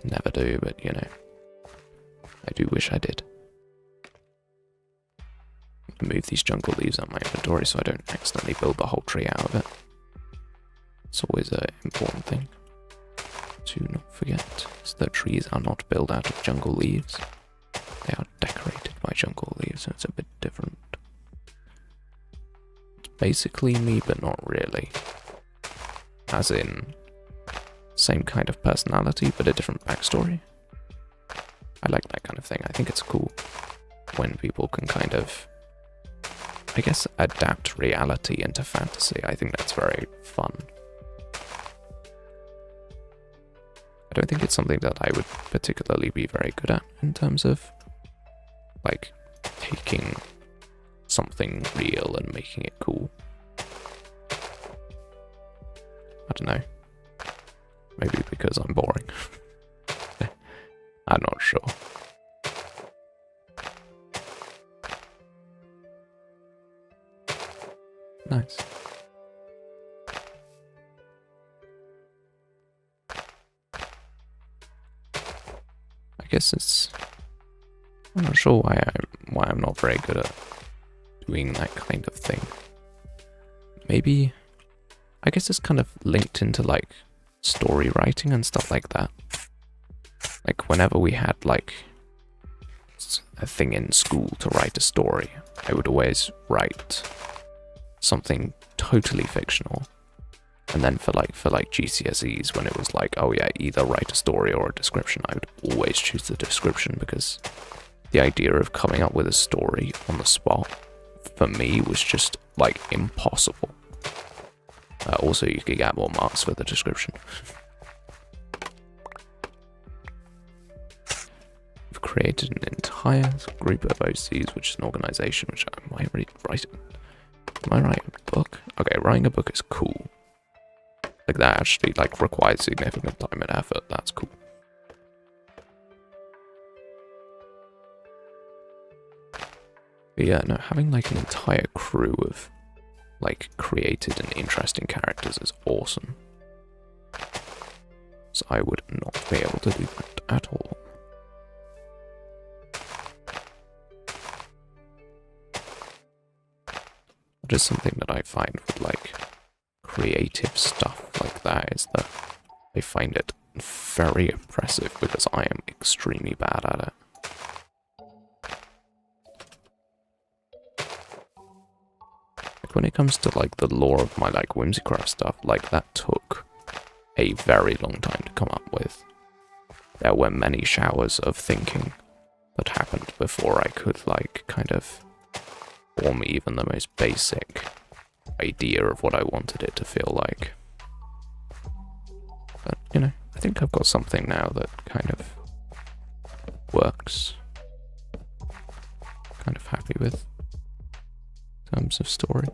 Never do, but you know, I do wish I did. Move these jungle leaves out my inventory so I don't accidentally build the whole tree out of it. It's always an important thing to not forget, is that trees are not built out of jungle leaves. They are decorated by jungle leaves, so it's a bit different. It's basically me, but not really. As in, same kind of personality, but a different backstory. I like that kind of thing. I think it's cool when people can kind of, I guess, adapt reality into fantasy. I think that's very fun. I don't think it's something that I would particularly be very good at in terms of, taking something real and making it cool. I don't know. Maybe because I'm boring. I'm not sure. Nice. I guess it's, I'm not sure why I'm not very good at doing that kind of thing. maybe, I guess it's kind of linked into like story writing and stuff like that. Like whenever we had like a thing in school to write a story, I would always write something totally fictional. And then for GCSEs, when it was like, oh yeah, either write a story or a description, I would always choose the description, because the idea of coming up with a story on the spot for me was just like impossible. Also, you could get more marks for the description. We've created an entire group of OCs, which is an organization, which I might read. Am I writing a book? Okay, writing a book is cool. Like that actually like requires significant time and effort. That's cool. But yeah, no, having like an entire crew of like created and interesting characters is awesome. So I would not be able to do that at all. Just something that I find with like creative stuff like that is that I find it very impressive, because I am extremely bad at it. Like when it comes to like the lore of my like Whimsycraft stuff, like that took a very long time to come up with. There were many showers of thinking that happened before I could like kind of form even the most basic idea of what I wanted it to feel like. But, you know, I think I've got something now that kind of works. Kind of happy with in terms of story.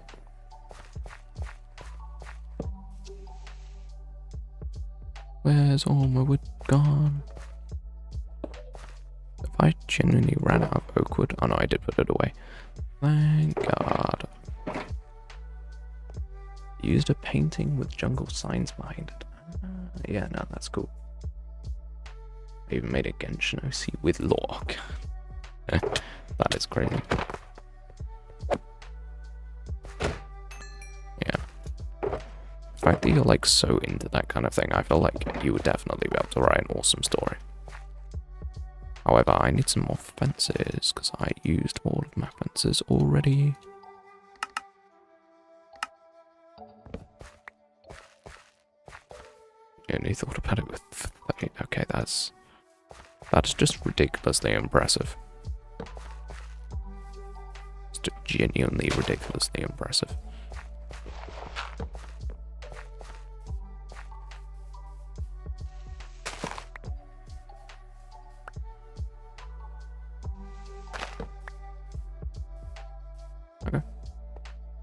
Where's all my wood gone? If I genuinely ran out of oak wood, oh no, I did put it away. Thank God. Used a painting with jungle signs behind it. Yeah, no, that's cool. I even made a Genshin OC with lore. That is crazy. Yeah. The fact that you're like so into that kind of thing, I feel like you would definitely be able to write an awesome story. However, I need some more fences, because I used all of my fences already. I only thought about it with 30. Okay, that's just ridiculously impressive. It's genuinely ridiculously impressive. Okay.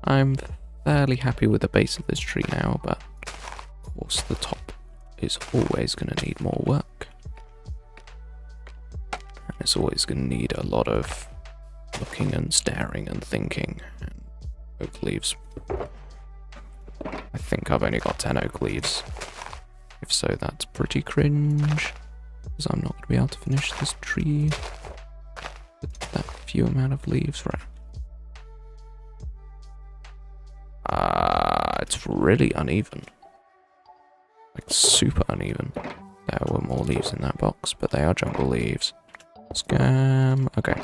I'm fairly happy with the base of this tree now, but of course the top is always going to need more work. And it's always going to need a lot of looking and staring and thinking. And oak leaves. I think I've only got 10 oak leaves. If so, that's pretty cringe, because I'm not going to be able to finish this tree with that few amount of leaves, right? It's really uneven. Like super uneven. There were more leaves in that box, but they are jungle leaves. Scam. Okay.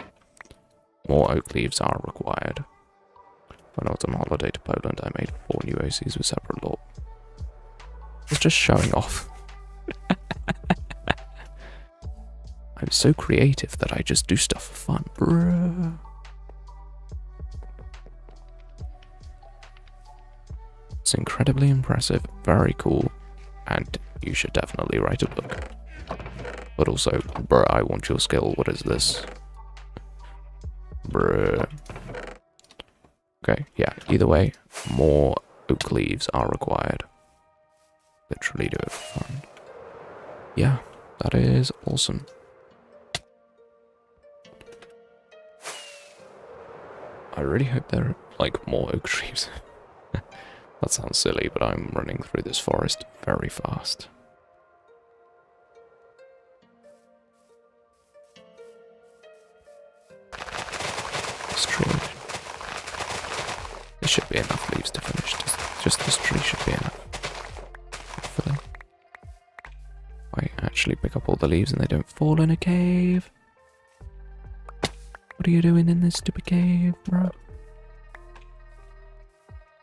More oak leaves are required. When I was on holiday to Poland, I made 4 new OCs with separate lore. It's just showing off. I'm so creative that I just do stuff for fun. Bruh. It's incredibly impressive, very cool, and you should definitely write a book. But also, bruh, I want your skill. What is this? Bruh. Okay, yeah, either way, more oak leaves are required. Literally do it for fun. Yeah, that is awesome. I really hope there are, like, more oak trees. That sounds silly, but I'm running through this forest very fast. Strange. There should be enough leaves to finish this. just this tree should be enough. Hopefully. I actually pick up all the leaves and they don't fall in a cave. What are you doing in this stupid cave, bro?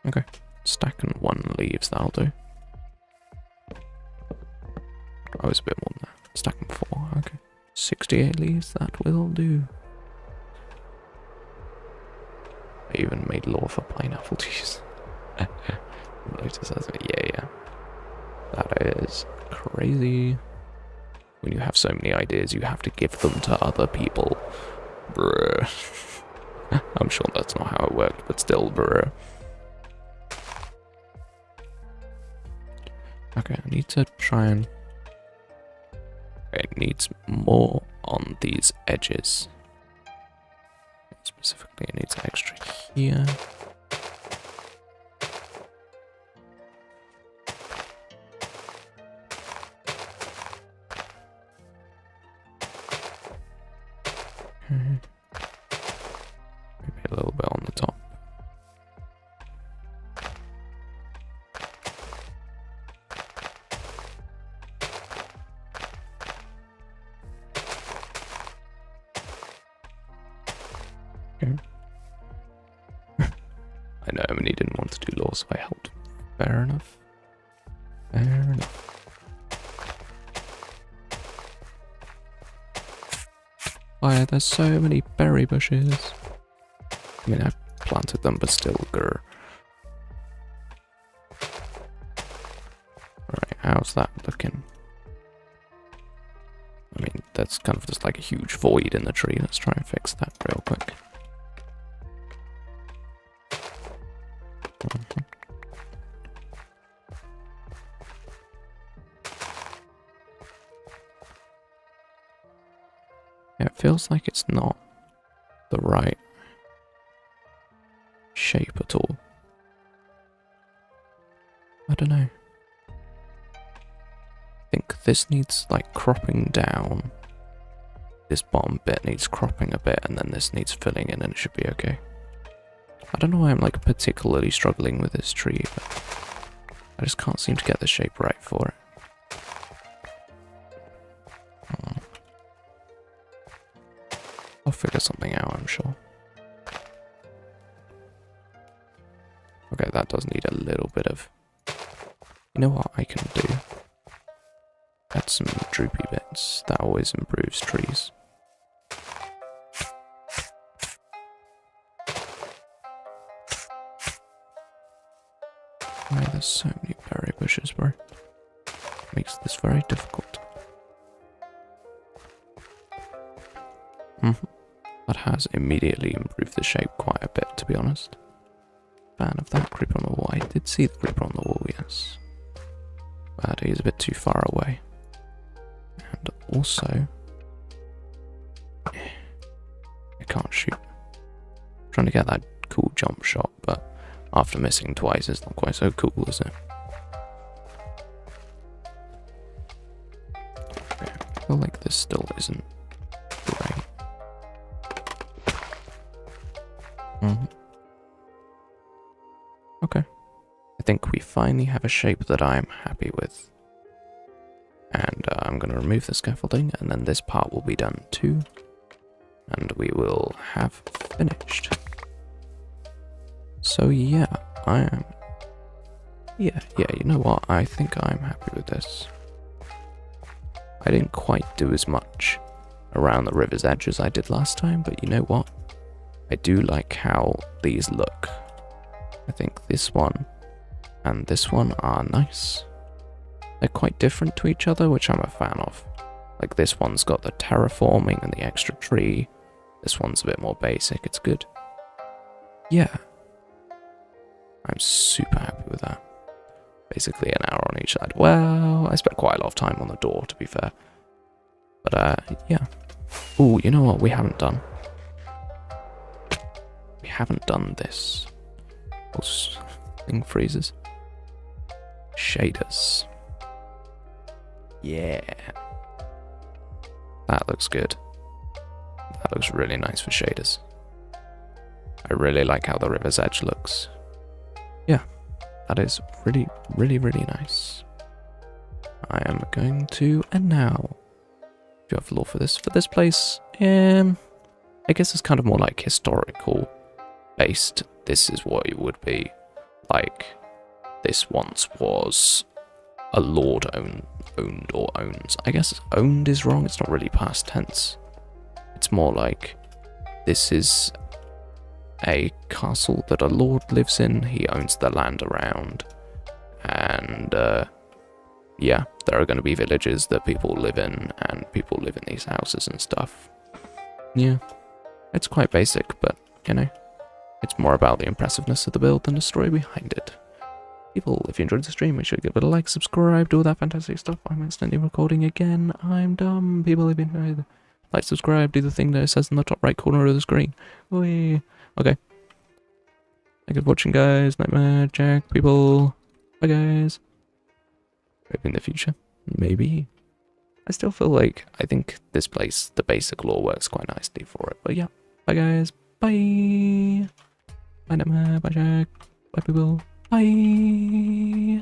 Okay, stacking 1 leaves, that'll do. I was a bit more than that. Stacking 4, okay. 68 leaves, that will do. I even made lore for pineapple juice. Notice as yeah. That is crazy. When you have so many ideas, you have to give them to other people. Bruh. I'm sure that's not how it worked, but still, bruh. Okay, I need to try and... It needs more on these edges. Specifically, it needs extra here. Maybe a little bit on the top. Okay. I know Emily didn't want to do law, so I helped. Fair enough. Fair enough. Why, there's so many berry bushes. I mean, I've planted them, but still, grr. Right, how's that looking? I mean, that's kind of just like a huge void in the tree. Let's try and fix that real quick. Yeah, it feels like it's not the right shape at all. I don't know. I think this needs like cropping down. This bottom bit needs cropping a bit, and then this needs filling in, and it should be okay. I don't know why I'm like particularly struggling with this tree, but I just can't seem to get the shape right for it. I'll figure something out, I'm sure. Okay, that does need a little bit of... You know what I can do? Add some droopy bits. That always improves trees. Why there's so many berry bushes, bro? Makes this very difficult. That has immediately improved the shape quite a bit, to be honest. Fan of that creeper on the wall. I did see the creeper on the wall, yes. But he's a bit too far away. And also... I can't shoot. I'm trying to get that cool jump shot, but after missing twice, it's not quite so cool, is it? Okay, I feel like this still isn't great. Okay. I think we finally have a shape that I'm happy with. And I'm going to remove the scaffolding, and then this part will be done too. And we will have finished. So yeah, I am... Yeah, you know what? I think I'm happy with this. I didn't quite do as much around the river's edge as I did last time, but you know what? I do like how these look. I think this one and this one are nice. They're quite different to each other, which I'm a fan of. Like this one's got the terraforming and the extra tree. This one's a bit more basic, it's good. Yeah. I'm super happy with that. Basically an hour on each side. Well, I spent quite a lot of time on the door, to be fair. But, yeah. Ooh, you know what we haven't done? We haven't done this. This thing freezes. Shaders. Yeah. That looks good. That looks really nice for shaders. I really like how the river's edge looks. Yeah, That is really, really, really nice. I am going to, and now, do you have lore for this? For this place, I guess it's kind of more like historical based. This is what it would be. Like, this once was a lord owned or owns. I guess owned is wrong, it's not really past tense. It's more like, this is a castle that a lord lives in, he owns the land around, and yeah, there are going to be villages that people live in, and people live in these houses and stuff. Yeah, it's quite basic, but, you know, it's more about the impressiveness of the build than the story behind it. People, if you enjoyed the stream, make sure to give it a like, subscribe, do all that fantastic stuff. I'm accidentally recording again. I'm dumb. People, if you enjoyed, like, subscribe, do the thing that it says in the top right corner of the screen. Whee. Okay. Thank you for watching, guys. Nightmare, Jack, people. Bye, guys. Maybe in the future. Maybe. I still feel like, I think this place, the basic lore works quite nicely for it. But yeah. Bye, guys. Bye. Bye, Nightmare. Bye, Jack. Bye, people. Bye.